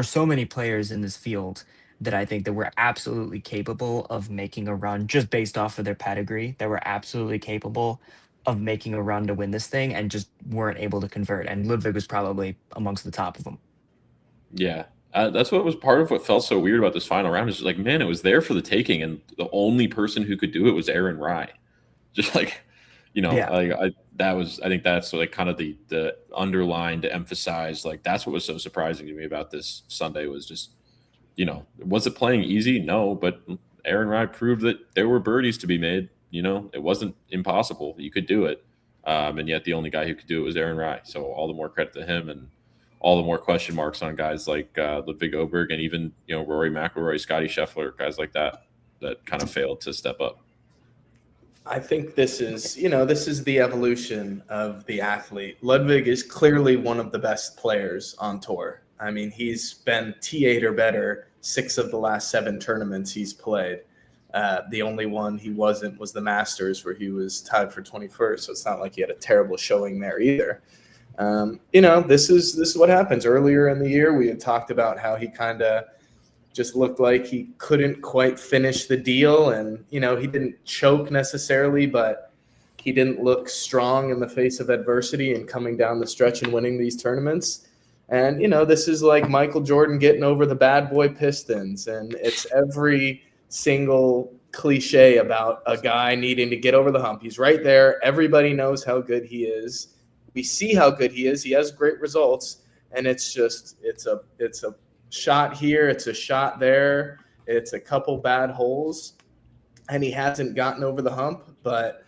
so many players in this field that I think that were absolutely capable of making a run just based off of their pedigree. That were absolutely capable of making a run to win this thing and just weren't able to convert. And Ludwig was probably amongst the top of them.
Yeah. That's what was part of what felt so weird about this final round is like, man, it was there for the taking. And the only person who could do it was Aaron Rai. Just like,
Yeah.
I think that's like kind of the underline to emphasize, like that's what was so surprising to me about this Sunday was just, was it playing easy? No, but Aaron Rai proved that there were birdies to be made. It wasn't impossible. You could do it. And yet the only guy who could do it was Aaron Rai. So all the more credit to him, and all the more question marks on guys like Ludwig Oberg and even, Rory McIlroy, Scotty Scheffler, guys like that kind of failed to step up.
I think this is the evolution of the athlete. Ludwig is clearly one of the best players on tour. I mean, he's been T8 or better 6 of the last 7 tournaments he's played. The only one he wasn't was the Masters, where he was tied for 21st. So it's not like he had a terrible showing there either. This is what happens. Earlier in the year, we had talked about how he kind of just looked like he couldn't quite finish the deal. And, he didn't choke necessarily, but he didn't look strong in the face of adversity and coming down the stretch and winning these tournaments. And, this is like Michael Jordan getting over the bad boy Pistons. And it's every single cliche about a guy needing to get over the hump. He's right there. Everybody knows how good he is. We see how good he is. He has great results. And it's a shot here, it's a shot there, it's a couple bad holes, and he hasn't gotten over the hump. But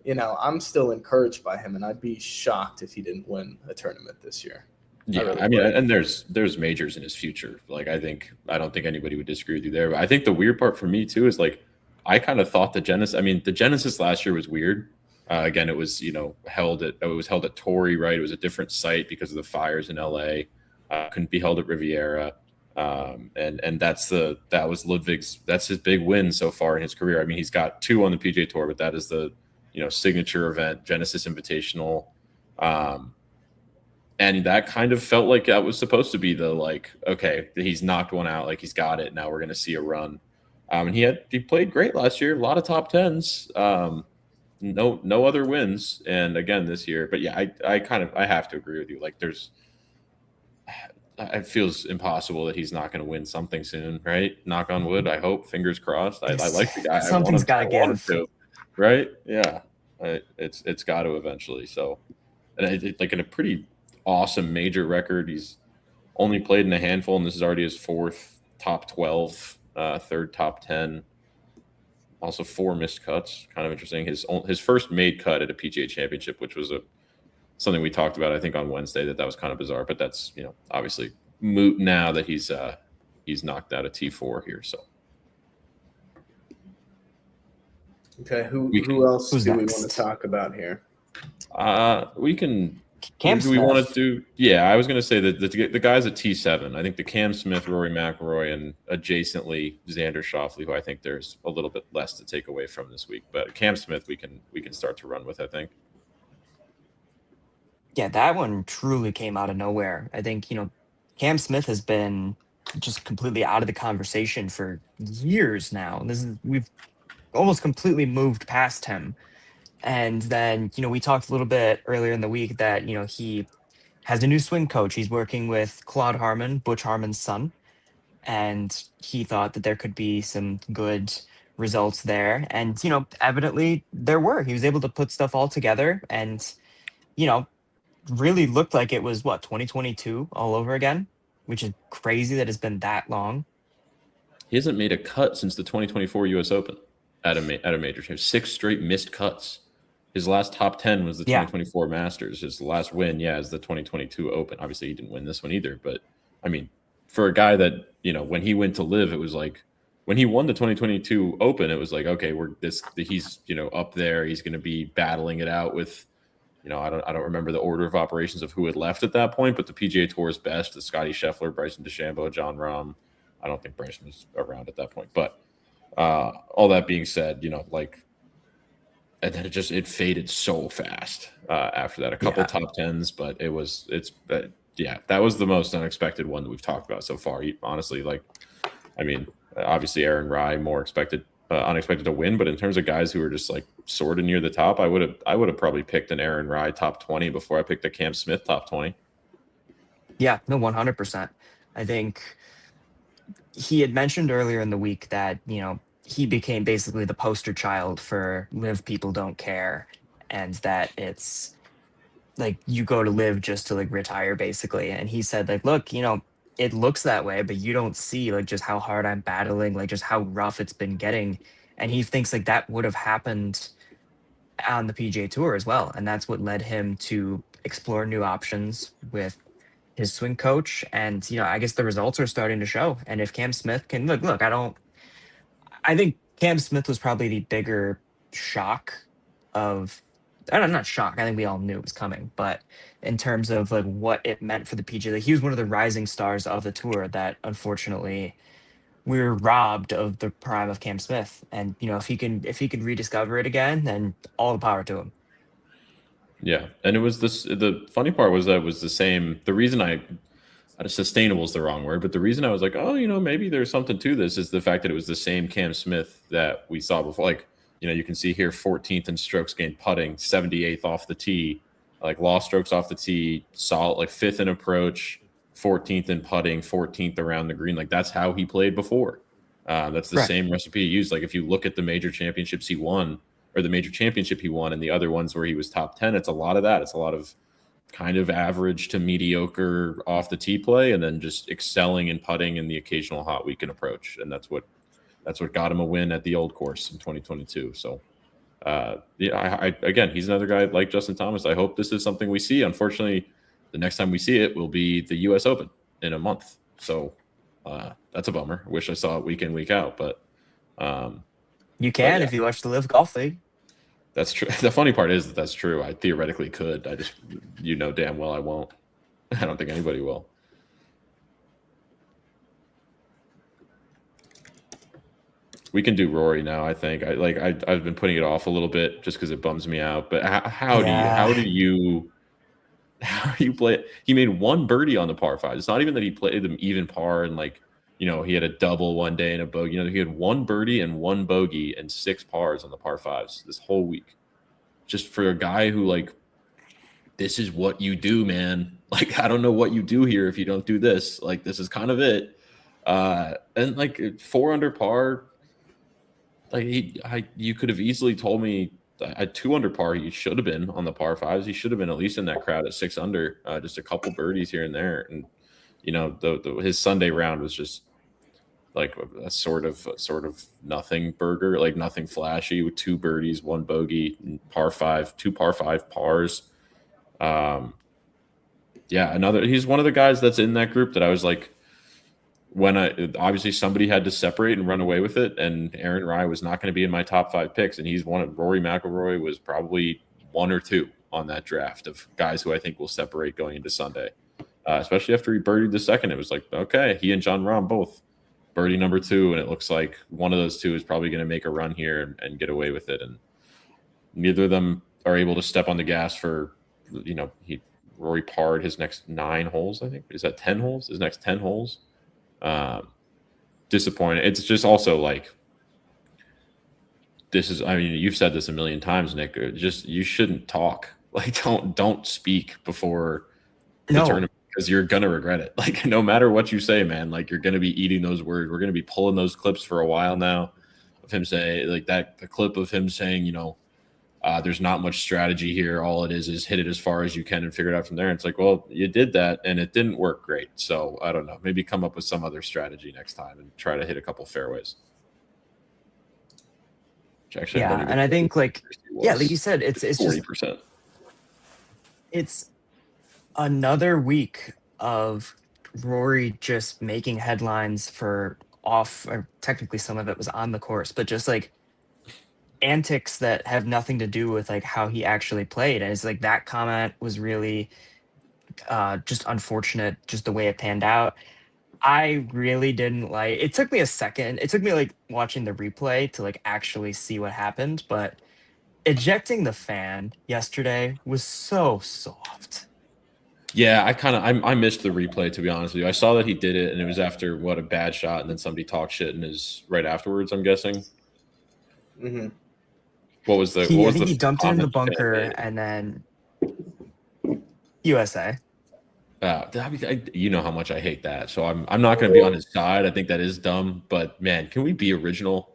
I'm still encouraged by him, and I'd be shocked if he didn't win a tournament this year.
Yeah, I mean, and there's majors in his future. Like, I don't think anybody would disagree with you there. But I think the weird part for me too is, like, I kind of thought the Genesis last year was weird. Again, it was held at Tourney, right? It was a different site because of the fires in LA. Couldn't be held at Riviera. And that was Ludwig's, that's his big win so far in his career. I mean, he's got 2 on the PGA Tour, but that is the, signature event, Genesis Invitational. And that kind of felt like that was supposed to be the, like, okay, he's knocked one out, like he's got it. Now we're going to see a run. And he played great last year, a lot of top 10s, no other wins. And again, this year, but yeah, I have to agree with you. Like, it feels impossible that he's not going to win something soon, right? Knock on wood. I hope. Fingers crossed. I like the guy.
Something's got to give,
right? Yeah, it's got to eventually. So, and like in a pretty awesome major record, he's only played in a handful, and this is already his 4th top 12, 3rd top 10. Also 4 missed cuts. Kind of interesting. His first made cut at a PGA Championship, which was something we talked about, I think, on Wednesday, that was kind of bizarre, but that's, obviously moot now that he's knocked out a T4 here. So,
okay, who else do we want to talk about here?
We can.
Cam
do we want to do? Yeah, I was going to say that the guys at T7. I think the Cam Smith, Rory McIlroy, and adjacently Xander Schauffele, who I think there's a little bit less to take away from this week. But Cam Smith, we can start to run with, I think.
Yeah, that one truly came out of nowhere. I think, Cam Smith has been just completely out of the conversation for years now. We've almost completely moved past him. And then, we talked a little bit earlier in the week that, he has a new swing coach. He's working with Claude Harmon, Butch Harmon's son. And he thought that there could be some good results there. And, evidently there were. He was able to put stuff all together and, really looked like it was 2022 all over again, which is crazy that it's been that long.
He hasn't made a cut since the 2024 U.S. Open at a major. He has 6 straight missed cuts. His last top 10 was the 2024 Masters. His last win, is the 2022 Open. Obviously, he didn't win this one either. But I mean, for a guy that, when he went to live, it was like when he won the 2022 Open, it was like, okay, he's up there. He's going to be battling it out with. I don't remember the order of operations of who had left at that point, but the PGA Tour's best, the Scotty Scheffler, Bryson DeChambeau, John Rahm. I don't think Bryson was around at that point, but all that being said, and then it faded so fast after that. A couple top 10s, but that was the most unexpected one that we've talked about so far. Honestly, obviously Aaron Rai more unexpected to win, but in terms of guys who are just like sort of near the top, I would have probably picked an Aaron Rai top 20 before I picked a Cam Smith top 20.
Yeah, no, 100%. I think he had mentioned earlier in the week that, he became basically the poster child for Live People Don't Care. and that it's like you go to live just to like retire basically. And he said like, look, it looks that way, but you don't see like just how hard I'm battling, like just how rough it's been getting. And he thinks like that would have happened on the PGA Tour as well. And that's what led him to explore new options with his swing coach. And, I guess the results are starting to show. And if Cam Smith can look, I think Cam Smith was probably the bigger shock of, I don't know, not shock. I think we all knew it was coming, but in terms of like what it meant for the PGA, like he was one of the rising stars of the tour that unfortunately we were robbed of the prime of Cam Smith. And if he can rediscover it again, then all the power to him.
Yeah, and it was this. The funny part was that it was the same. The reason sustainable is the wrong word, but the reason I was like, oh, maybe there's something to this is the fact that it was the same Cam Smith that we saw before. Like, you can see here 14th in strokes gained putting, 78th off the tee, like lost strokes off the tee, solid, like 5th in approach, 14th in putting, 14th around the green. Like that's how he played before. That's the same recipe he used. Like if you look at the major championships he won, or the major championship he won, and the other ones where he was top 10, it's a lot of that. It's a lot of kind of average to mediocre off the tee play, and then just excelling in putting and the occasional hot weekend approach. And that's what got him a win at the Old Course in 2022. So, again, he's another guy like Justin Thomas. I hope this is something we see. Unfortunately, the next time we see it will be the U.S. Open in a month. So that's a bummer. I wish I saw it week in, week out, but
you can if you watch the Live Golf League.
That's true. The funny part is that's true. I theoretically could. I just, damn well I won't. I don't think anybody will. We can do Rory now. I think I've been putting it off a little bit just because it bums me out. But how do you play it? He made one birdie on the par 5. It's not even that he played them even par and he had a double one day and a bogey. He had one birdie and one bogey and 6 pars on the par 5s this whole week. Just for a guy who this is what you do, man. Like, I don't know what you do here if you don't do this. Like, this is kind of it. And 4 under par, you could have easily told me at 2 under par, he should have been on the par 5s. He should have been at least in that crowd at 6 under, just a couple birdies here and there. And, his Sunday round was just like a sort of nothing burger, like nothing flashy with 2 birdies, 1 bogey, par 5, 2 par 5 pars. He's one of the guys that's in that group that I was like, obviously somebody had to separate and run away with it, and Aaron Rai was not going to be in my top 5 picks, and he's Rory McIlroy was probably 1 or 2 on that draft of guys who I think will separate going into Sunday. Especially after he birdied the second, it was like, okay, he and John Rahm both birdie number 2, and it looks like one of those 2 is probably going to make a run here and get away with it. And neither of them are able to step on the gas for, Rory parred his next 9 holes, I think. Is that 10 holes? His next 10 holes. Disappointing. It's just also you've said this a million times, Nick. You shouldn't talk. Don't speak before the tournament. Because you're gonna regret it. No matter what you say, man, you're gonna be eating those words. We're gonna be pulling those clips for a while now of him saying the clip of him saying, there's not much strategy here. All it is hit it as far as you can and figure it out from there. And it's like, well, you did that and it didn't work great. So I don't know. Maybe come up with some other strategy next time and try to hit a couple fairways.
Actually, and I think like you said, it's
40%.
It's another week of Rory just making headlines for off, or technically some of it was on the course, but just antics that have nothing to do with how he actually played. And it's that comment was really just unfortunate, just the way it panned out. I really didn't it took me a second. It took me watching the replay to actually see what happened, but ejecting the fan yesterday was so soft.
Yeah, I missed the replay, to be honest with you. I saw that he did it, and it was after a bad shot, and then somebody talked shit right afterwards, I'm guessing.
Mm-hmm.
What was the?
He dumped it in the bunker, and then USA.
You know how much I hate that, so I'm not going to be on his side. I think that is dumb, but man, can we be original?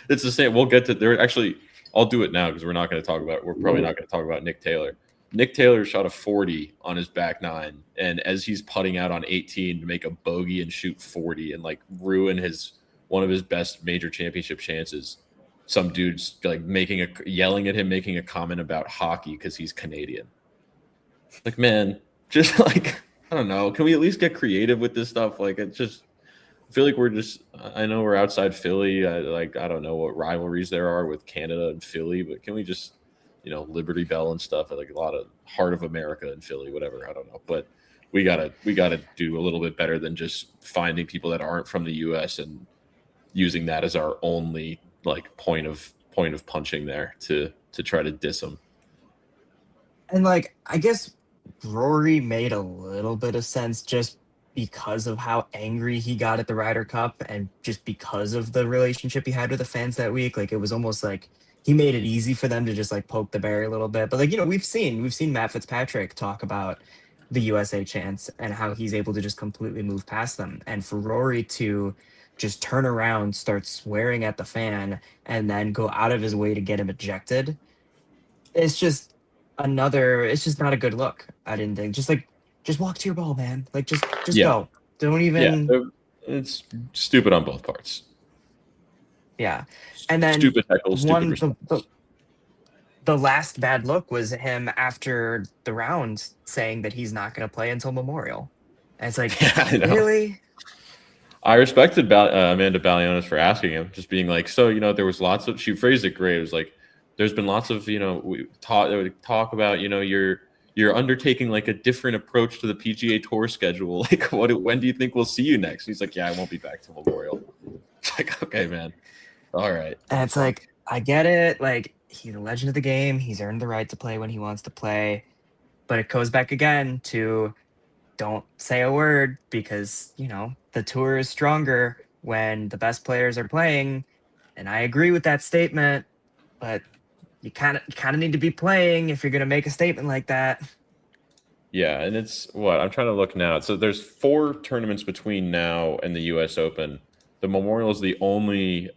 It's the same. We'll get to there. Actually, I'll do it now because we're probably not going to talk about Nick Taylor. Nick Taylor shot a 40 on his back nine, and as he's putting out on 18 to make a bogey and shoot 40 and like ruin one of his best major championship chances, some dude's like yelling at him, making a comment about hockey because he's Canadian. Like, man, just like, I don't know. Can we at least get creative with this stuff? Like, I feel like I know we're outside Philly. I don't know what rivalries there are with Canada and Philly, but can we just, Liberty Bell and stuff, like a lot of Heart of America in Philly, whatever. I don't know. But we gotta do a little bit better than just finding people that aren't from the US and using that as our only like point of punching there to try to diss them.
And like, I guess Rory made a little bit of sense just because of how angry he got at the Ryder Cup and just because of the relationship he had with the fans that week. Like, it was almost like he made it easy for them to just like poke the bear a little bit. But like, we've seen Matt Fitzpatrick talk about the USA chants and how he's able to just completely move past them. And for Rory to just turn around, start swearing at the fan, and then go out of his way to get him ejected, it's just not a good look. I didn't think. Just walk to your ball, man. Like, just go. Don't even.
Yeah, it's stupid on both parts.
Yeah, and then
stupid heckle, stupid response.
The last bad look was him after the round saying that he's not going to play until Memorial. And it's like, really?
I respected Amanda Balionis for asking him, just being like, so, there was lots of, she phrased it great. It was like, there's been lots of, we talk about, you're undertaking like a different approach to the PGA Tour schedule. Like, when do you think we'll see you next? He's like, yeah, I won't be back till Memorial. It's like, okay, man. All right.
And it's like, I get it. Like, he's a legend of the game. He's earned the right to play when he wants to play. But it goes back again to don't say a word because, the tour is stronger when the best players are playing. And I agree with that statement, but you kind of need to be playing if you're going to make a statement like that.
Yeah, and it's what I'm trying to look now. So there's 4 tournaments between now and the US Open. The Memorial is the only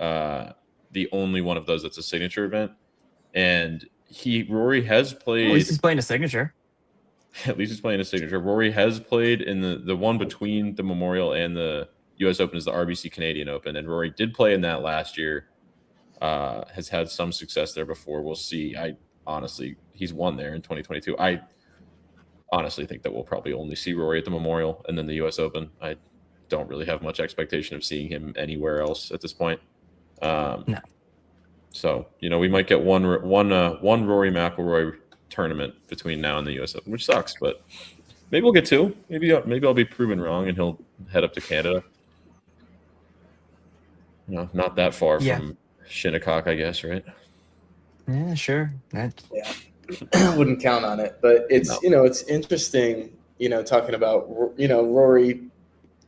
one of those that's a signature event. And Rory has played.
At least he's playing a signature.
At least he's playing a signature. Rory has played in the one between the Memorial and the US Open is the RBC Canadian Open. And Rory did play in that last year. Has had some success there before. We'll see. He's won there in 2022. I honestly think that we'll probably only see Rory at the Memorial and then the US Open. I don't really have much expectation of seeing him anywhere else at this point.
No.
So, we might get one Rory McIlroy tournament between now and the US Open, which sucks, but maybe we'll get 2. Maybe I'll be proven wrong and he'll head up to Canada. Not that far from Shinnecock, I guess, right?
Yeah, sure.
I wouldn't count on it, but it's it's interesting, talking about Rory.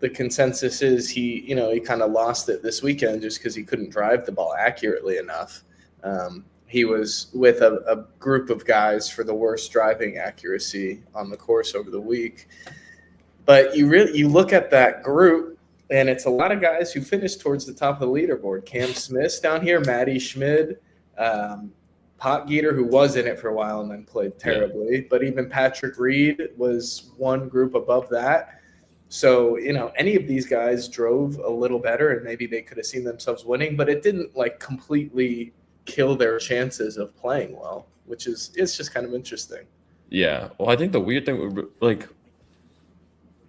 The consensus is he kind of lost it this weekend just because he couldn't drive the ball accurately enough. He was with a group of guys for the worst driving accuracy on the course over the week. But you look at that group, and it's a lot of guys who finished towards the top of the leaderboard. Cam Smith's down here, Matty Schmid, Potgieter, who was in it for a while and then played terribly. Yeah. But even Patrick Reed was one group above that. So, any of these guys drove a little better and maybe they could have seen themselves winning, but it didn't like completely kill their chances of playing well, it's just kind of interesting.
Yeah. Well, I think the weird thing,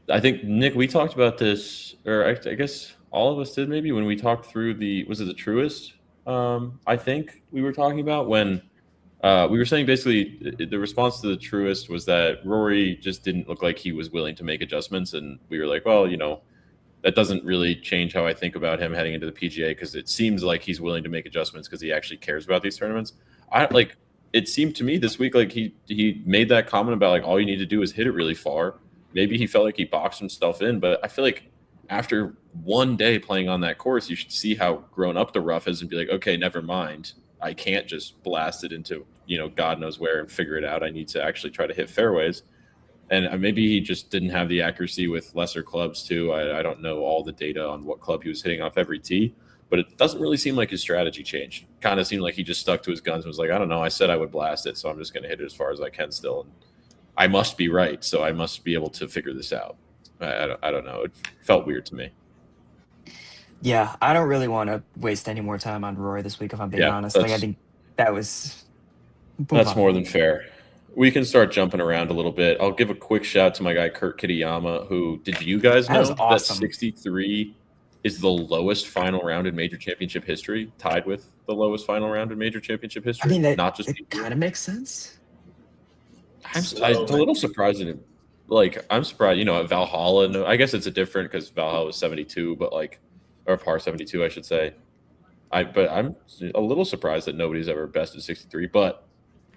I think, Nick, we talked about this, or I guess all of us did maybe when we talked through was it the Truist? I think we were talking about when we were saying basically the response to the Truist was that Rory just didn't look like he was willing to make adjustments. And we were like, well, that doesn't really change how I think about him heading into the PGA because it seems like he's willing to make adjustments because he actually cares about these tournaments. It seemed to me this week like he made that comment about like all you need to do is hit it really far. Maybe he felt like he boxed himself in, but I feel like after one day playing on that course, you should see how grown up the rough is and be like, okay, never mind. I can't just blast it into, God knows where and figure it out. I need to actually try to hit fairways. And maybe he just didn't have the accuracy with lesser clubs too. I don't know all the data on what club he was hitting off every tee, but it doesn't really seem like his strategy changed. Kind of seemed like he just stuck to his guns and was like, I don't know, I said I would blast it, so I'm just going to hit it as far as I can still. And I must be right, so I must be able to figure this out. I don't know. It felt weird to me.
Yeah, I don't really want to waste any more time on Rory this week, if I'm being honest. Like, I think that was...
That's more than fair. We can start jumping around a little bit. I'll give a quick shout to my guy, Kurt Kitayama, who, did you guys know that 63 is the lowest final round in major championship history, tied with the lowest final round in major championship history?
I mean,
not just
it kind of makes sense.
I'm a little surprised at it. Like, I'm surprised, at Valhalla. No, I guess it's a different because Valhalla was 72, but or par 72, I should say. But I'm a little surprised that nobody's ever bested 63, but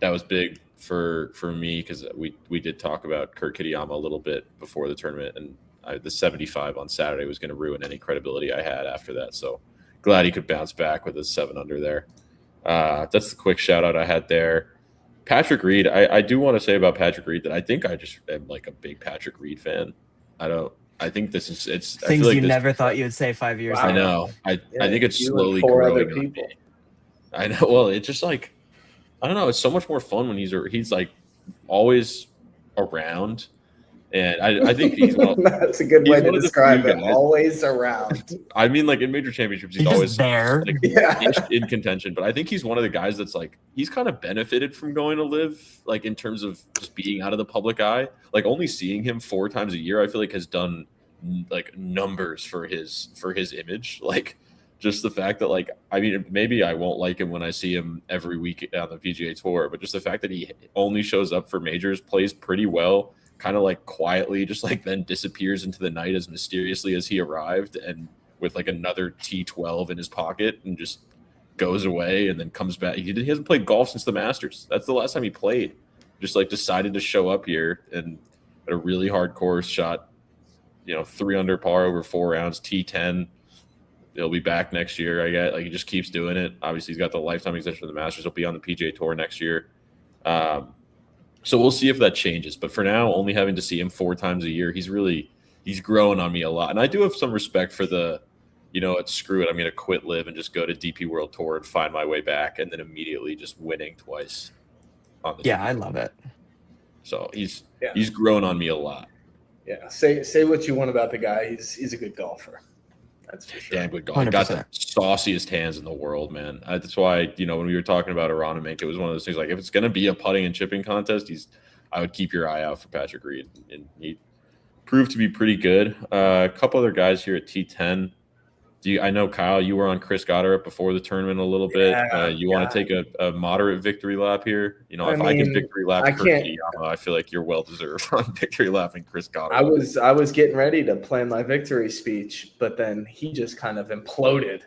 that was big for me because we did talk about Kurt Kitayama a little bit before the tournament, and the 75 on Saturday was going to ruin any credibility I had after that. So glad he could bounce back with a 7 under there. That's the quick shout out I had there. Patrick Reed, I do want to say about Patrick Reed that I think I just am like a big Patrick Reed fan. I think this is it's
things
I feel like
you never thought you would say 5 years ago.
I know. I think it's slowly growing on me. I know. Well, it's just like, I don't know. It's so much more fun when he's like always around, and I think he's
that's a good way to describe it. Always around.
I mean, like in major championships, he's always there, in contention. But I think he's one of the guys that's like he's kind of benefited from going to live, like in terms of just being out of the public eye. Like only seeing him 4 times a year, I feel like has done like numbers for his image. Like just the fact that, like, I mean, maybe I won't like him when I see him every week on the PGA Tour, but just the fact that he only shows up for majors, plays pretty well, kind of like quietly, just like then disappears into the night as mysteriously as he arrived, and with like another T12 in his pocket, and just goes away and then comes back. He hasn't played golf since the Masters. That's the last time he played. Just like decided to show up here and at a really hard course, shot 3 under par over 4 rounds, T10. He'll be back next year, I guess. Like, he just keeps doing it. Obviously, he's got the lifetime extension for the Masters. He'll be on the PGA Tour next year. So we'll see if that changes. But for now, only having to see him 4 times a year, he's growing on me a lot. And I do have some respect for screw it, I'm going to quit live and just go to DP World Tour and find my way back, and then immediately just winning twice.
I love it.
So he's grown on me a lot.
Yeah, say what you want about the guy. He's a good golfer. That's for sure.
Damn good golfer. Got the sauciest hands in the world, man. That's why, when we were talking about Aronimink, it was one of those things like if it's going to be a putting and chipping contest, I would keep your eye out for Patrick Reed. And he proved to be pretty good. A couple other guys here at T10. I know, Kyle, you were on Chris Goddard before the tournament a little bit. You want to take a moderate victory lap here? I give victory lap to Kitayama, I feel like you're well-deserved on victory lap and Chris Goddard.
I was getting ready to plan my victory speech, but then he just kind of imploded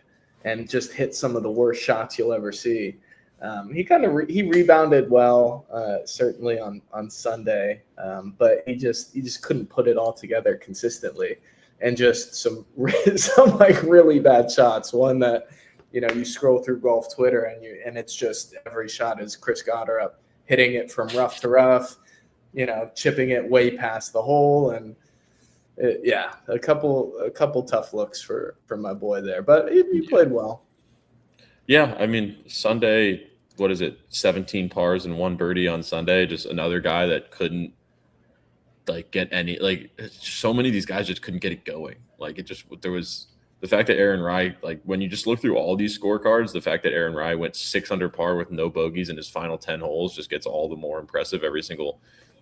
and just hit some of the worst shots you'll ever see. He rebounded well, certainly on Sunday, but he just couldn't put it all together consistently. And just some like really bad shots. One that, you scroll through golf Twitter and it's just every shot is Chris Goddard up, hitting it from rough to rough, chipping it way past the hole. And a couple tough looks for my boy there, but he played well.
Yeah. I mean, Sunday, what is it? 17 pars and 1 birdie on Sunday. Just another guy that couldn't get any, so many of these guys just couldn't get it going. There was the fact that Aaron Rai, when you just look through all these scorecards, the fact that Aaron Rai went 6 under par with no bogeys in his final 10 holes just gets all the more impressive every single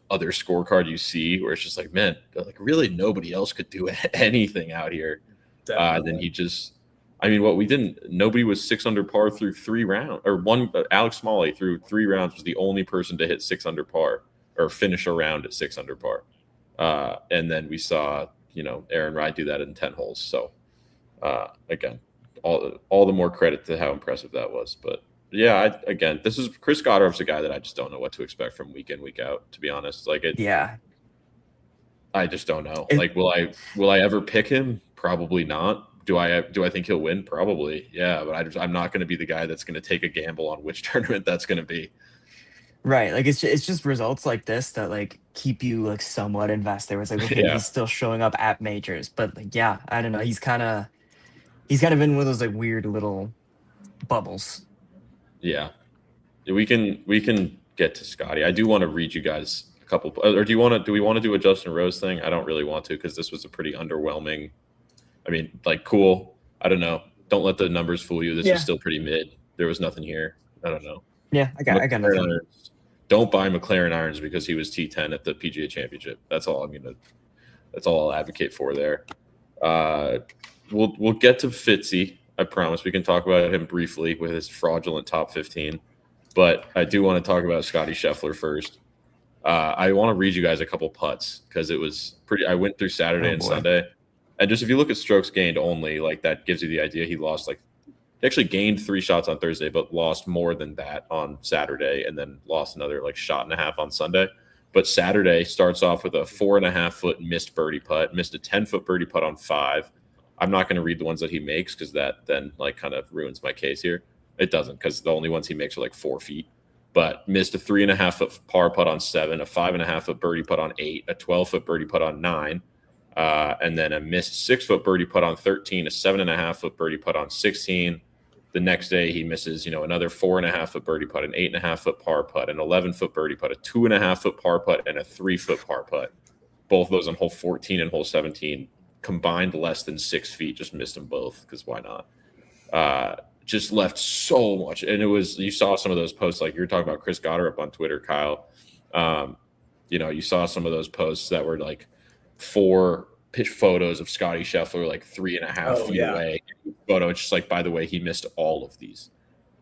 other scorecard you see, where it's just like, man, really nobody else could do anything out here. Then he just, nobody was 6 under par through 3 rounds, or Alex Smalley through 3 rounds was the only person to hit 6 under par or finish a round at 6 under par. And then we saw, Aaron Rai do that in 10 holes. So again, all the more credit to how impressive that was. But yeah, this is Chris Goddard's a guy that I just don't know what to expect from week in, week out, to be honest. I just don't know. Will I ever pick him? Probably not. Do I think he'll win? Probably. Yeah. But I'm not going to be the guy that's going to take a gamble on which tournament that's going to be.
Right. Like it's just results like this that like keep you like somewhat invested. Where it's like, okay,
Yeah,
he's still showing up at majors, but like, yeah, I don't know. He's kind of in one of those like weird little bubbles.
yeah. We can get to Scotty. I do want to read you guys a couple, or do we want to do a Justin Rose thing? I don't really want to because this was a pretty underwhelming. I mean, like, cool. I don't know. Don't let the numbers fool you. This was
Yeah.
still pretty mid. There was nothing here. I don't know.
Yeah, I got
McLaren
nothing.
irons. Don't buy McLaren irons because he was T10 at the PGA Championship. That's all I'm gonna. That's all I'll advocate for there. Uh, we'll get to Fitzy. I promise we can talk about him briefly with his fraudulent top 15. But I do want to talk about Scotty Scheffler first. I want to read you guys a couple putts because it was pretty. I went through Saturday
Oh
and
boy.
Sunday, and just if you look at strokes gained only, like that gives you the idea he lost like he actually gained 3 shots on Thursday, but lost more than that on Saturday, and then lost another like shot and a half on Sunday. But Saturday starts off with a 4.5-foot missed birdie putt, missed a 10-foot birdie putt on 5. I'm not going to read the ones that he makes because that then like kind of ruins my case here. It doesn't because the only ones he makes are like 4 feet. But missed a 3.5-foot par putt on 7, a 5.5-foot birdie putt on 8, a 12-foot birdie putt on 9, and then a missed 6-foot birdie putt on 13, a 7.5-foot birdie putt on 16. The next day he misses, another 4.5-foot birdie putt, an 8.5-foot par putt, an 11-foot birdie putt, a 2.5-foot par putt, and a 3-foot par putt. Both of those on hole 14 and hole 17 combined less than 6 feet. Just missed them both because why not? Just left so much. And you saw some of those posts, like you were talking about Chris Goddard up on Twitter, Kyle. You saw some of those posts that were like 4 pitch photos of Scotty Scheffler, like 3.5 feet away. Photo. It's just like, by the way, he missed all of these.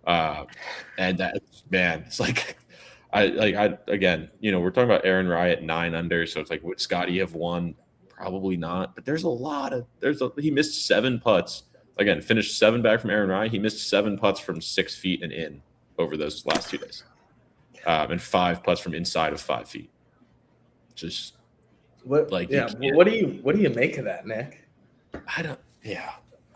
And that, man, it's like, again, we're talking about Aaron Rai at 9 under. So it's like, would Scotty have won? Probably not. But he missed 7 putts. Again, finished 7 back from Aaron Rai. He missed 7 putts from 6 feet and in over those last 2 days, and 5 putts from inside of 5 feet. Just
what?
Like,
yeah. What do you make of that, Nick?
I don't. Yeah.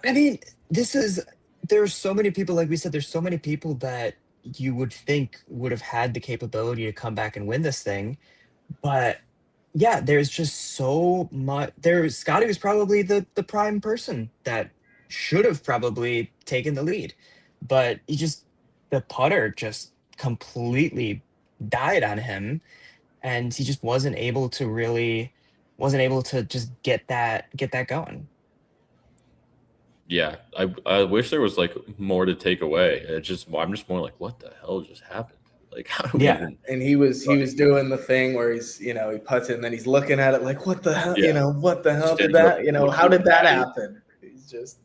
I mean, there's so many people, like we said, there's so many people that you would think would have had the capability to come back and win this thing. But yeah, there's just so much. Scotty was probably the prime person that should have probably taken the lead. But the putter just completely died on him. And he just wasn't able to just get that going.
Yeah, I wish there was like more to take away. I'm just more like, what the hell just happened? Like, how do we
Yeah.
even?
And he was doing the thing where he's he puts it and then he's looking at it like, what the hell?
Yeah.
What the hell did
Standing up,
that? How did that happen? He's just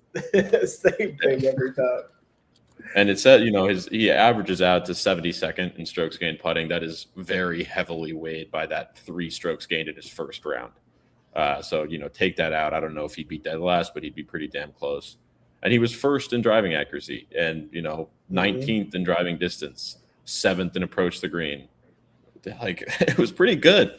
same thing every time.
And it said, he averages out to 72nd in strokes gained putting. That is very heavily weighed by that 3 strokes gained in his first round. So, take that out. I don't know if he'd be dead last, but he'd be pretty damn close. And he was first in driving accuracy and, 19th in driving distance, 7th in approach the green. Like, it was pretty good.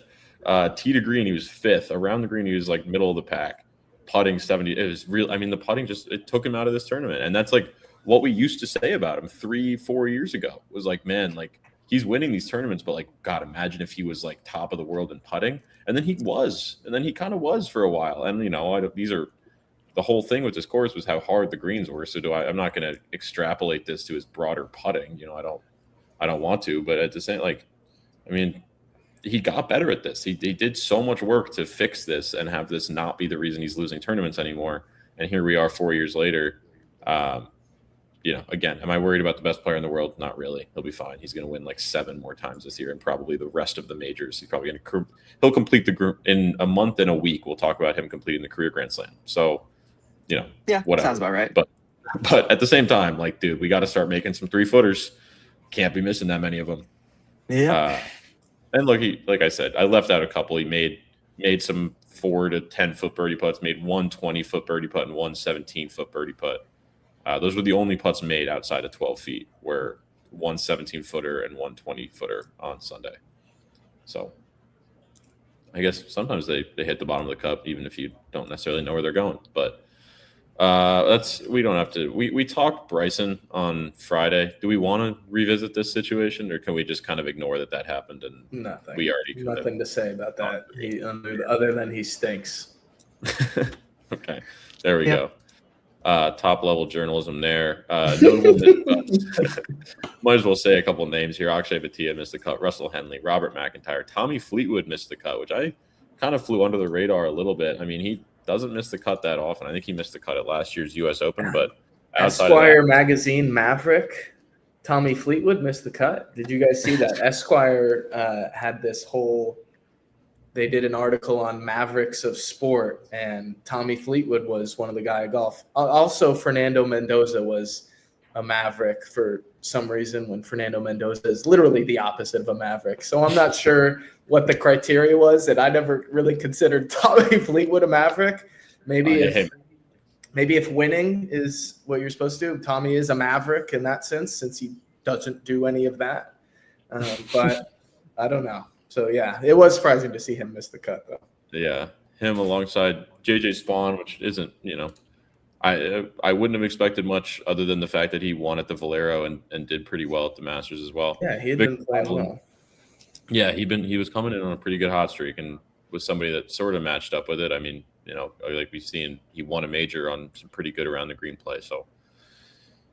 Tee to green, he was 5th. Around the green, he was like middle of the pack. Putting 70. It was real. I mean, the putting it took him out of this tournament. And that's like what we used to say about him 3-4 years ago. It was like, man, like he's winning these tournaments, but like, God, imagine if he was like top of the world in putting. And then he was, and then he kind of was for a while. And the whole thing with this course was how hard the greens were. So I'm not going to extrapolate this to his broader putting. I don't want to, but at the same, he got better at this. He did so much work to fix this and have this not be the reason he's losing tournaments anymore. And here we are 4 years later. Again, am I worried about the best player in the world? Not really. He'll be fine. He's going to win like 7 more times this year and probably the rest of the majors. He's probably he'll complete in a month and a week. We'll talk about him completing the career Grand Slam. So,
Yeah,
whatever.
sounds about right.
But at the same time, like, dude, we got to start making some 3-footers. Can't be missing that many of them.
Yeah.
And look, like I said, I left out a couple. He made some 4 to 10-foot birdie putts, made 1 20-foot birdie putt and 1 17-foot birdie putt. Those were the only putts made outside of 12 feet, were 1 17-footer and 1 20-footer on Sunday. So I guess sometimes they hit the bottom of the cup, even if you don't necessarily know where they're going. But We don't have to. We talked Bryson on Friday. Do we want to revisit this situation, or can we just kind of ignore that happened and
Nothing.
we already kind
Nothing to say about
of
that. He other than he stinks.
Okay, there we
Yep.
go. Top level journalism there. Notable miscuts. Might as well say a couple names here. Akshay Bhatia missed the cut. Russell Henley, Robert McIntyre, Tommy Fleetwood missed the cut, which I kind of flew under the radar a little bit. I mean, he doesn't miss the cut that often. I think he missed the cut at last year's U.S. Open, but outside
Esquire
of that,
magazine Maverick, Tommy Fleetwood missed the cut. Did you guys see that? Esquire had this whole. They did an article on Mavericks of sport, and Tommy Fleetwood was one of the guy at golf. Also, Fernando Mendoza was a Maverick for some reason, when Fernando Mendoza is literally the opposite of a Maverick. So I'm not sure what the criteria was, and I never really considered Tommy Fleetwood a Maverick. Maybe if winning is what you're supposed to do, Tommy is a Maverick in that sense, since he doesn't do any of that. But I don't know. So, yeah, it was surprising to see him miss the cut, though.
yeah, him alongside JJ Spawn, which isn't, I wouldn't have expected much other than the fact that he won at the Valero and did pretty well at the Masters as well.
Yeah, he had been playing well.
Yeah, he was coming in on a pretty good hot streak and was somebody that sort of matched up with it. I mean, like we've seen, he won a major on some pretty good around the green play. So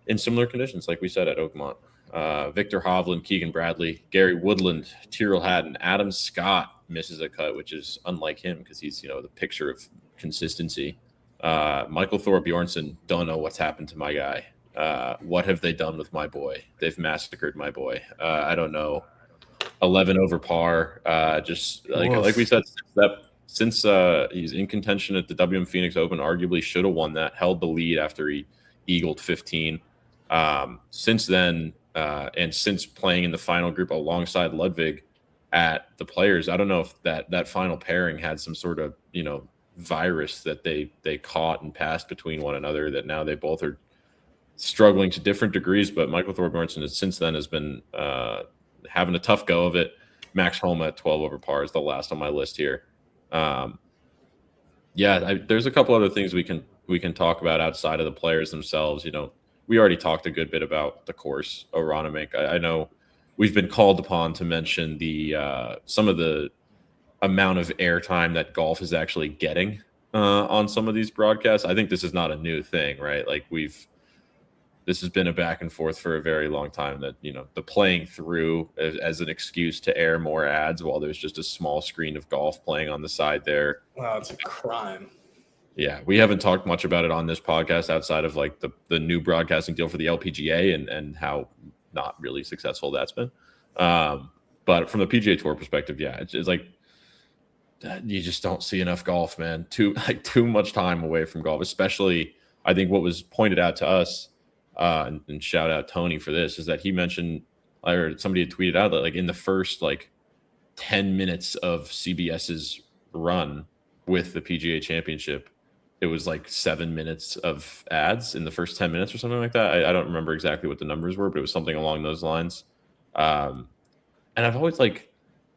in similar conditions, like we said at Oakmont. Victor Hovland, Keegan Bradley, Gary Woodland, Tyrrell Hatton, Adam Scott misses a cut, which is unlike him because he's, the picture of consistency. Michael Thor Bjornsson, don't know what's happened to my guy. What have they done with my boy? They've massacred my boy. I don't know. 11 over par. Just like we said, since he's in contention at the WM Phoenix Open, arguably should have won that, held the lead after he eagled 15. Since then, and since playing in the final group alongside Ludwig at the Players, I don't know if that final pairing had some sort of, virus that they caught and passed between one another, that now they both are struggling to different degrees. But Michael Thorbjornsen since then has been having a tough go of it. Max Homa at 12 over par is the last on my list here. There's a couple other things we can talk about outside of the players themselves. We already talked a good bit about the course, Aronimink. I know we've been called upon to mention the some of the amount of airtime that golf is actually getting on some of these broadcasts. I think this is not a new thing, right? Like this has been a back and forth for a very long time, that, the playing through as an excuse to air more ads while there's just a small screen of golf playing on the side there.
Wow, it's a crime.
Yeah, we haven't talked much about it on this podcast outside of like the new broadcasting deal for the LPGA and how not really successful that's been. But from the PGA Tour perspective, yeah, it's like you just don't see enough golf, man. Too much time away from golf, especially I think what was pointed out to us, and shout out Tony for this, is that he mentioned, or somebody had tweeted out that like in the first 10 minutes of CBS's run with the PGA Championship, it was 7 minutes of ads in the first 10 minutes or something like that. I don't remember exactly what the numbers were, but it was something along those lines. And I've always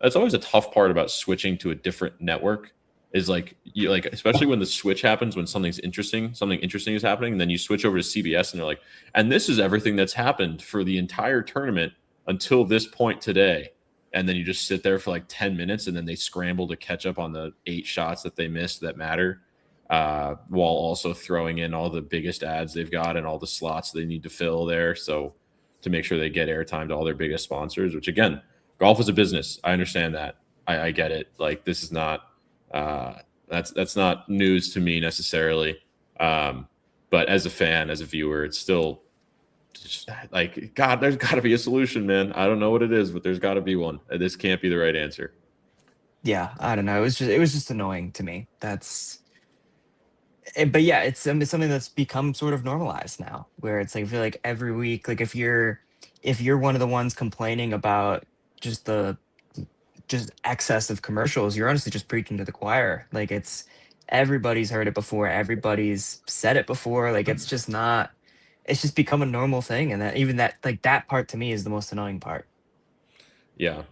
that's always a tough part about switching to a different network, is especially when the switch happens, when something interesting is happening, and then you switch over to CBS and they're like, and this is everything that's happened for the entire tournament until this point today. And then you just sit there for 10 minutes, and then they scramble to catch up on the 8 shots that they missed that matter, while also throwing in all the biggest ads they've got and all the slots they need to fill there. So to make sure they get airtime to all their biggest sponsors, which again, golf is a business. I understand that. I get it. This is not, that's not news to me necessarily. But as a fan, as a viewer, it's still just God, there's got to be a solution, man. I don't know what it is, but there's got to be one. This can't be the right answer.
Yeah, I don't know. It was just annoying to me. But yeah, it's something that's become sort of normalized now, where it's I feel like every week, if you're one of the ones complaining about just excess of commercials, you're honestly just preaching to the choir. Everybody's heard it before, everybody's said it before. It's just become a normal thing, and that part to me is the most annoying part.
Yeah.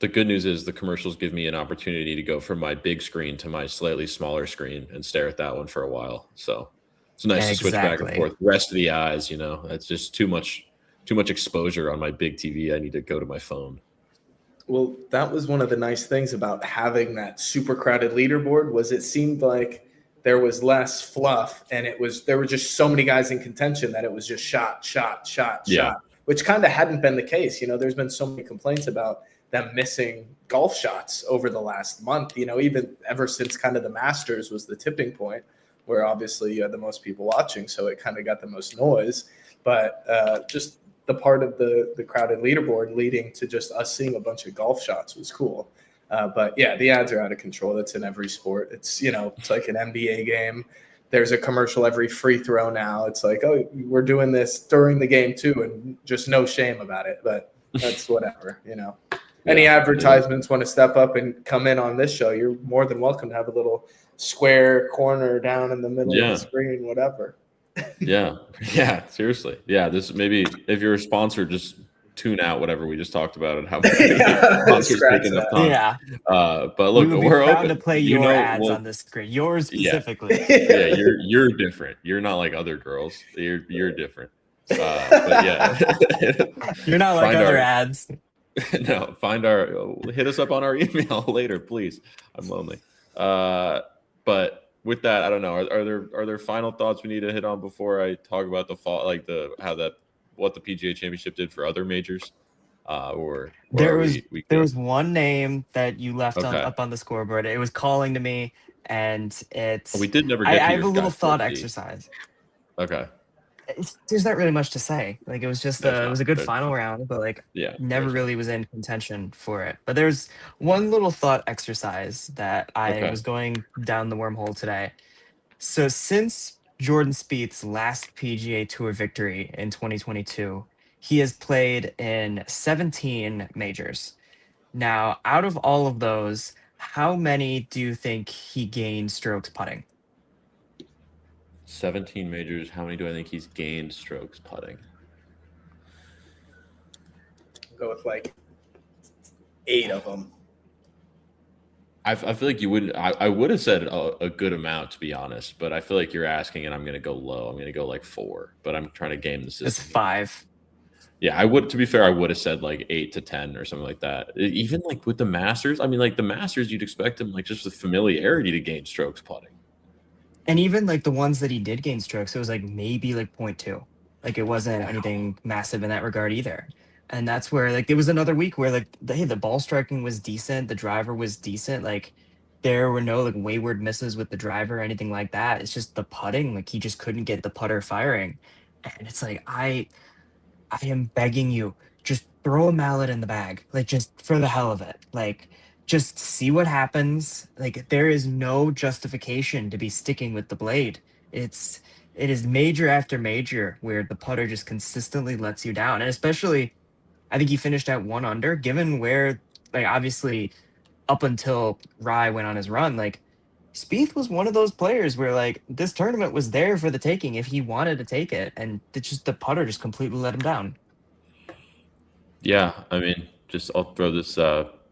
The good news is the commercials give me an opportunity to go from my big screen to my slightly smaller screen and stare at that one for a while. So It's nice to switch back and
Exactly.
forth. Rest of the eyes, that's just too much exposure on my big TV. I need to go to my phone.
Well, that was one of the nice things about having that super crowded leaderboard was it seemed like there was less fluff and there were just so many guys in contention that it was just shot,
Yeah.
which kind of hadn't been the case. There's been so many complaints about them missing golf shots over the last month, even ever since kind of the Masters was the tipping point where obviously you had the most people watching. So it kind of got the most noise, but just the part of the crowded leaderboard leading to just us seeing a bunch of golf shots was cool. But yeah, the ads are out of control. That's in every sport. It's, it's like an NBA game. There's a commercial every free throw now. It's like, oh, we're doing this during the game too, and just no shame about it. But that's whatever, Any advertisements want to step up and come in on this show, you're more than welcome to have a little square corner down in the middle of the screen, whatever.
Yeah, seriously. Yeah, this maybe if you're a sponsor, just tune out whatever we just talked about and how sponsors taking up time.
Yeah.
But look,
we would be
we're
proud
open.
to play your ads on this screen. Yours specifically.
Yeah, you're different. You're not like other girls. You're different. But yeah,
you're not like other ads.
No, hit us up on our email later, please. I'm lonely. But with that, I don't know. Are there final thoughts we need to hit on before I talk about the fall, like what the PGA Championship did for other majors?
There was one name that you left up on the scoreboard. It was calling to me, and
we did never get.
I have a little thought exercise.
Okay.
There's not really much to say. Like it was just it was a good final round, but never really was in contention for it. But there's one little thought exercise that I was going down the wormhole today. So since Jordan Spieth's last PGA Tour victory in 2022, he has played in 17 majors. Now, out of all of those, how many do you think he gained strokes putting?
17 majors. How many do I think he's gained strokes putting?
Go with 8 of them.
I feel like you wouldn't. I would have said a good amount, to be honest, but I feel like you're asking, and I'm going to go low. I'm going to go 4, but I'm trying to game the system.
It's 5.
Yeah, I would. To be fair, I would have said 8 to 10 or something like that. Even with the Masters, I mean, the Masters, you'd expect him just with familiarity to gain strokes putting.
And even the ones that he did gain strokes, it was maybe 0.2. It wasn't anything massive in that regard either. And that's where there was another week where the ball striking was decent, the driver was decent. There were no wayward misses with the driver or anything like that. It's just the putting, he just couldn't get the putter firing. And it's I am begging you, just throw a mallet in the bag, just for the hell of it. Just see what happens. There is no justification to be sticking with the blade. It is major after major where the putter just consistently lets you down. And especially, I think he finished at 1 under, given where, obviously, up until Rye went on his run, Spieth was one of those players where, this tournament was there for the taking if he wanted to take it, and it's just the putter just completely let him down.
Yeah, I mean, I'll throw this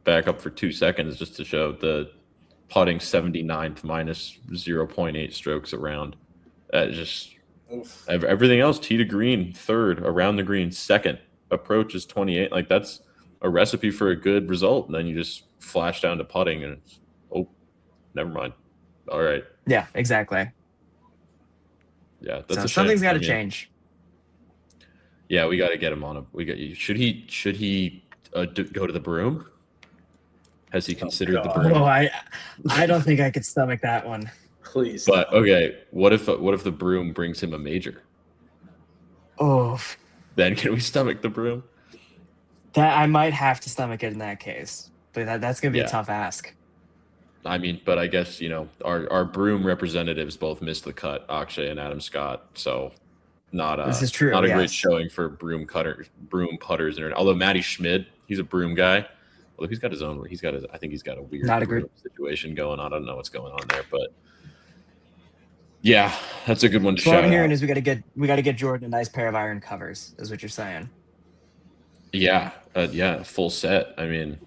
back up for 2 seconds just to show the putting 79th minus 0.8 strokes around. Everything else, tee to green, 3rd, around the green, 2nd, approach is 28. That's a recipe for a good result. And then you just flash down to putting and never mind. All right.
Yeah, exactly.
Yeah, that's
so something's got to change.
Yeah, we got to get him on should he go to the broom? Has he considered the broom?
Oh, I don't think I could stomach that one.
Please.
But okay, what if the broom brings him a major?
Oh. Then
can we stomach the broom?
That I might have to stomach it in that case, but that's gonna be a tough ask.
I mean, but I guess our broom representatives both missed the cut, Akshay and Adam Scott. So
this is true.
Not a great showing for broom putters. Although Matty Schmid, he's a broom guy. Although he's got his own. I think he's got a weird situation going on. I don't know what's going on there, but yeah, that's a good one to shout out.
What I'm hearing is we got to get Jordan a nice pair of iron covers. Is what you're saying?
Yeah, full set. I mean,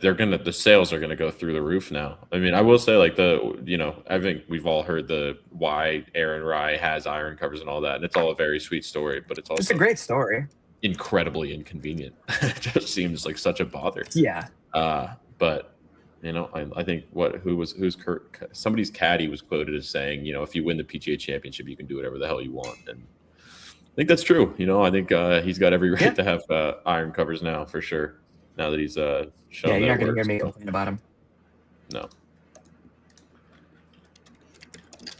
the sales are gonna go through the roof now. I mean, I will say like I think we've all heard the why Aaron Rye has iron covers and all that, and it's all a very sweet story, but it's
It's a
also
great story.
incredibly inconvenient. It just seems like such a bother.
Yeah.
But I think somebody's caddy was quoted as saying, if you win the PGA Championship, you can do whatever the hell you want, and I think that's true. I think he's got every right to have iron covers now for sure. Now that he's shown
Yeah, you're
that
not going to
works,
hear me
so.
complain about him.
No.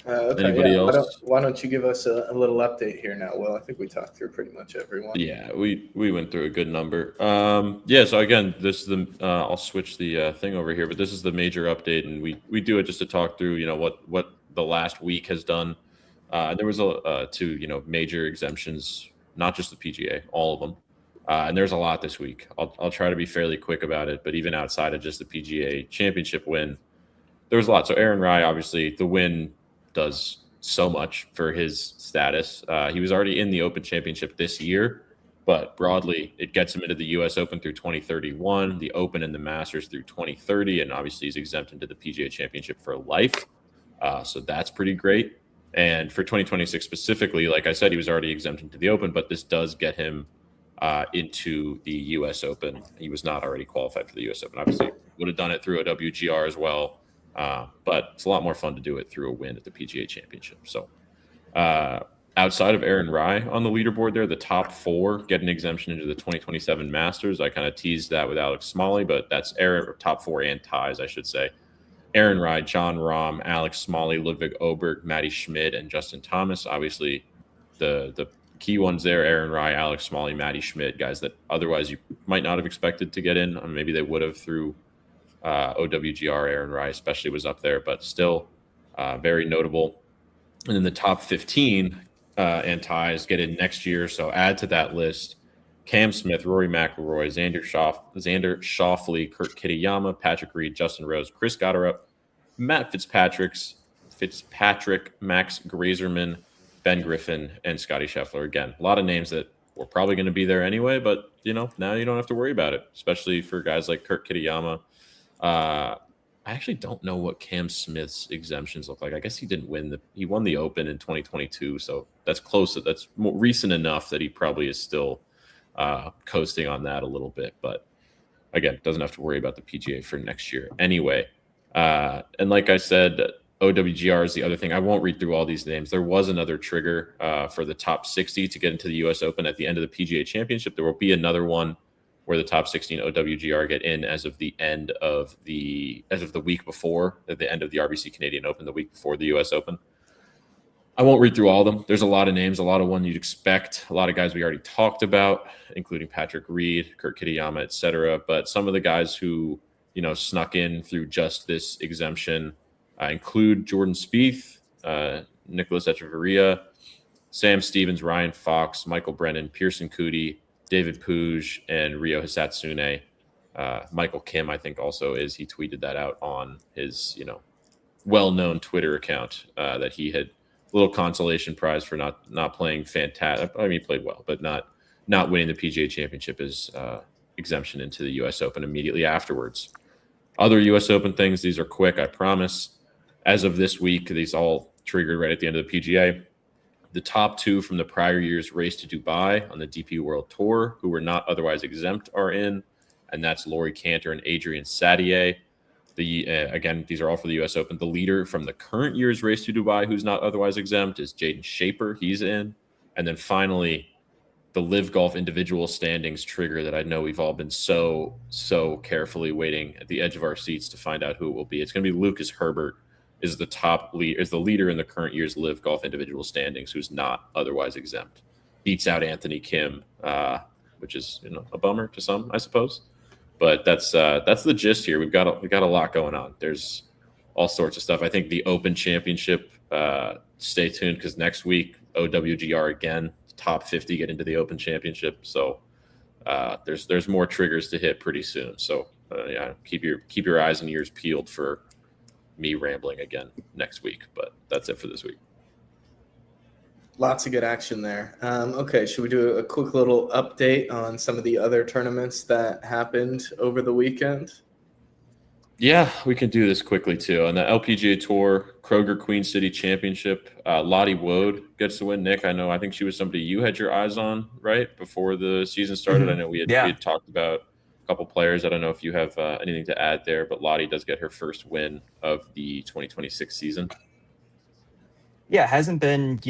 Okay,
Anybody else?
Why don't you give us a little update here now, Will? I think we talked through pretty much everyone.
Yeah, we went through a good number. So again, this is the I'll switch the thing over here, but this is the major update, and we do it just to talk through what the last week has done. There was two major exemptions, not just the PGA, all of them. And there's a lot this week. I'll try to be fairly quick about it, but even outside of just the PGA Championship win, there was a lot. So Aaron Rye, obviously, the win does so much for his status. He was already in the Open Championship this year, but broadly, it gets him into the U.S. Open through 2031, the Open and the Masters through 2030, and obviously he's exempt into the PGA Championship for life. So that's pretty great. And for 2026 specifically, like I said, he was already exempt into the Open, but this does get him into the U.S. Open. He was not already qualified for the U.S. Open. Obviously, would have done it through a WGR as well, but it's a lot more fun to do it through a win at the PGA Championship. So outside of Aaron Rye on the leaderboard there, the top four get an exemption into the 2027 Masters. I kind of teased that with Alex Smalley, but that's top four and ties, I should say. Aaron Rye, John Rahm, Alex Smalley, Ludwig Oberg, Matty Schmidt, and Justin Thomas. Obviously, the key ones there, Aaron Rye, Alex Smalley, Matty Schmidt, guys that otherwise you might not have expected to get in. Or maybe they would have through OWGR. Aaron Rye especially was up there, but still very notable. And then the top 15 and ties get in next year. So add to that list Cam Smith, Rory McIlroy, Xander Schauffele, Kurt Kitayama, Patrick Reed, Justin Rose, Chris Gotterup, Matt Fitzpatrick, Max Grazerman, Ben Griffin, and Scotty Scheffler. Again, a lot of names that were probably going to be there anyway, but now you don't have to worry about it, especially for guys like Kurt Kitayama. I actually don't know what Cam Smith's exemptions look like. I guess he won the Open in 2022, so that's close. That's more recent enough that he probably is still coasting on that a little bit, but again, doesn't have to worry about the PGA for next year anyway. And like I said, OWGR is the other thing. I won't read through all these names. There was another trigger for the top 60 to get into the U.S. Open at the end of the PGA Championship. There will be another one where the top 16 OWGR get in as of the week before, at the end of the RBC Canadian Open, the week before the U.S. Open. I won't read through all of them. There's a lot of names, a lot of ones you'd expect, a lot of guys we already talked about, including Patrick Reed, Kurt Kitayama, etc. But some of the guys who snuck in through just this exemption include Jordan Spieth, Nicholas Echeverria, Sam Stevens, Ryan Fox, Michael Brennan, Pearson Coody, David Puig, and Ryo Hisatsune. Michael Kim, I think, also is. He tweeted that out on his well-known Twitter account that he had a little consolation prize for not playing fantastic. I mean, he played well, but not winning the PGA Championship is exemption into the U.S. Open immediately afterwards. Other U.S. Open things, these are quick, I promise. As of this week, these all triggered right at the end of the PGA. The top two from the prior year's race to Dubai on the DP World Tour, who were not otherwise exempt, are in, and that's Laurie Cantor and Adrian Sadier. Again, these are all for the U.S. Open. The leader from the current year's race to Dubai, who's not otherwise exempt, is Jaden Shaper. He's in. And then finally, the Live Golf individual standings trigger that I know we've all been so carefully waiting at the edge of our seats to find out who it will be. It's going to be Lucas Herbert, is the leader in the current year's Live Golf individual standings, who's not otherwise exempt. Beats out Anthony Kim, which is a bummer to some, I suppose. But that's the gist here. We've got a lot going on. There's all sorts of stuff. I think the Open Championship. Stay tuned because next week OWGR again. Top 50 get into the Open Championship. So there's more triggers to hit pretty soon. So keep your eyes and ears peeled for me rambling again next week. But that's it for this week.
Lots of good action there. Okay, should we do a quick little update on some of the other tournaments that happened over the weekend?
Yeah, we can do this quickly too. On the LPGA Tour, Kroger Queen City Championship, Lottie Woad gets the win. Nick, I think she was somebody you had your eyes on, right, before the season started. I know we
Yeah.
had talked about a couple players. I don't know if you have anything to add there, but Lottie does get her first win of the 2026 season.
Yeah, hasn't been,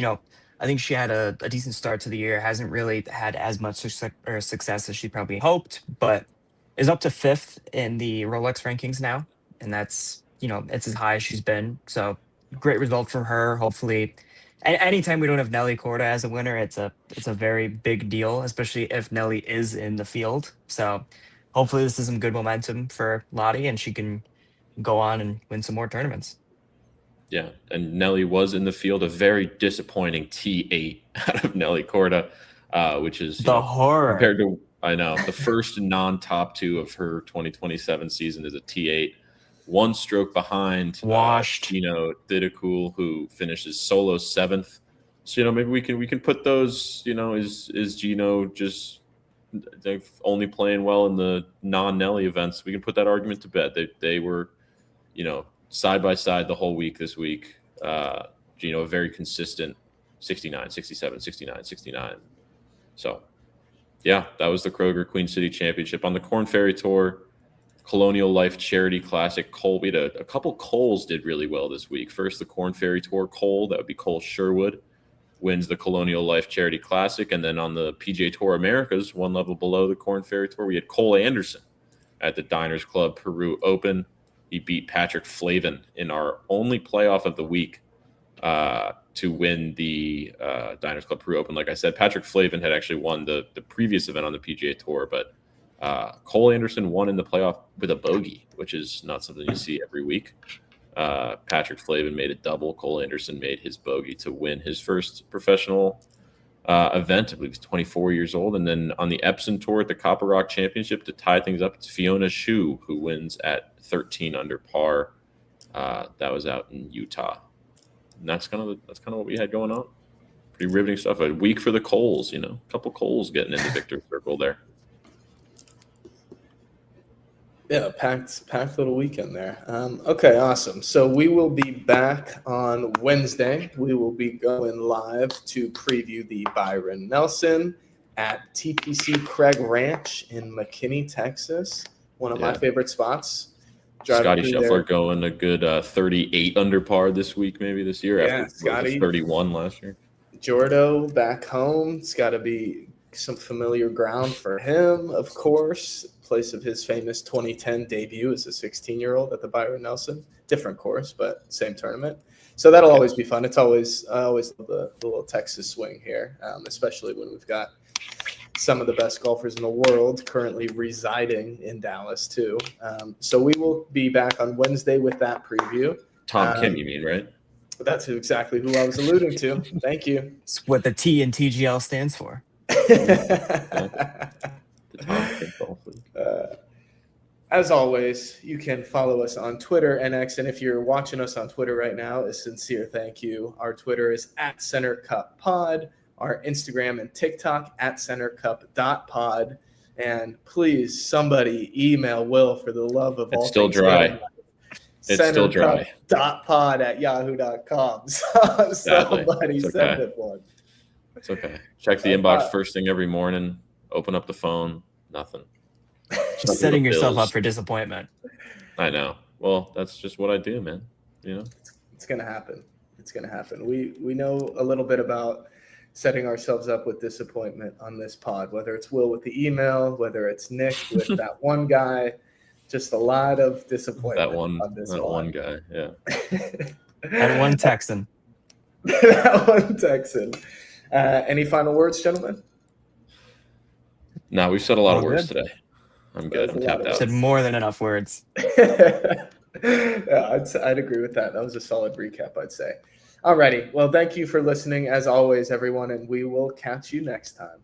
I think she had a decent start to the year, hasn't really had as much success as she probably hoped, but is up to fifth in the Rolex rankings now. And that's, it's as high as she's been. So great result from her. Hopefully, anytime we don't have Nelly Korda as a winner, it's a very big deal, especially if Nelly is in the field. So hopefully this is some good momentum for Lottie and she can go on and win some more tournaments.
Yeah, and Nelly was in the field. A very disappointing T8 out of Nelly Korda, which is
horror
compared to the first non-top 2 of her 2027 season is a T8, 1 stroke behind
washed
Gino Didakul, who finishes solo 7th. So maybe we can put those. Is Gino just only playing well in the non-Nelly events? We can put that argument to bed. They were, side by side the whole week this week. Gino, a very consistent 69, 67, 69, 69. So, yeah, that was the Kroger Queen City Championship. On the Korn Ferry Tour, Colonial Life Charity Classic, Cole. We had a couple Coles did really well this week. First, the Korn Ferry Tour Cole, that would be Cole Sherwood, wins the Colonial Life Charity Classic. And then on the PGA Tour Americas, one level below the Korn Ferry Tour, we had Cole Anderson at the Diners Club Peru Open. He beat Patrick Flavin in our only playoff of the week to win the Diners Club Peru Open. Like I said, Patrick Flavin had actually won the previous event on the PGA Tour, but Cole Anderson won in the playoff with a bogey, which is not something you see every week. Patrick Flavin made a double. Cole Anderson made his bogey to win his first professional event. I believe he's 24 years old. And then on the Epson Tour at the Copper Rock Championship to tie things up, it's Fiona Shu who wins at 13 under par. That was out in Utah. And that's kind of what we had going on. Pretty riveting stuff. A week for the Coles, a couple Coles getting in the victor circle there.
Yeah, packed little weekend there. Okay, awesome. So we will be back on Wednesday. We will be going live to preview the Byron Nelson at TPC Craig Ranch in McKinney, Texas. One of my favorite spots.
Scotty Scheffler going a good 38 under par this week, maybe this year.
Yeah,
after
Scotty
31 last year.
Jordo back home. It's got to be some familiar ground for him, of course. Place of his famous 2010 debut as a 16-year-old at the Byron Nelson. Different course, but same tournament. So that'll always be fun. I always love the little Texas swing here, especially when we've got some of the best golfers in the world currently residing in Dallas too. So we will be back on Wednesday with that preview.
Tom Kim, you mean, right?
That's exactly who I was alluding to. Thank you.
It's what the T in TGL stands for.
As always, you can follow us on Twitter and X. And if you're watching us on Twitter right now, a sincere thank you. Our Twitter is @CenterCupPod. Our Instagram and TikTok @CenterCup.pod. And please, somebody email Will for the love of all.
It's still dry. It's still dry.
.pod@yahoo.com. Somebody send it one.
It's okay. Check the inbox first thing every morning. Open up the phone. Nothing.
Just setting yourself up for disappointment.
I know. Well, that's just what I do, man.
It's gonna happen. It's gonna happen. We know a little bit about setting ourselves up with disappointment on this pod, whether it's Will with the email, whether it's Nick with that one guy. Just a lot of disappointment.
That one guy, yeah.
And one Texan.
That one Texan. Any final words, gentlemen?
No, we've said a lot of words today. I'm good. I'm tapped out.
Said more than enough words.
Yeah, I'd agree with that. That was a solid recap, I'd say. Alrighty. Well, thank you for listening, as always, everyone, and we will catch you next time.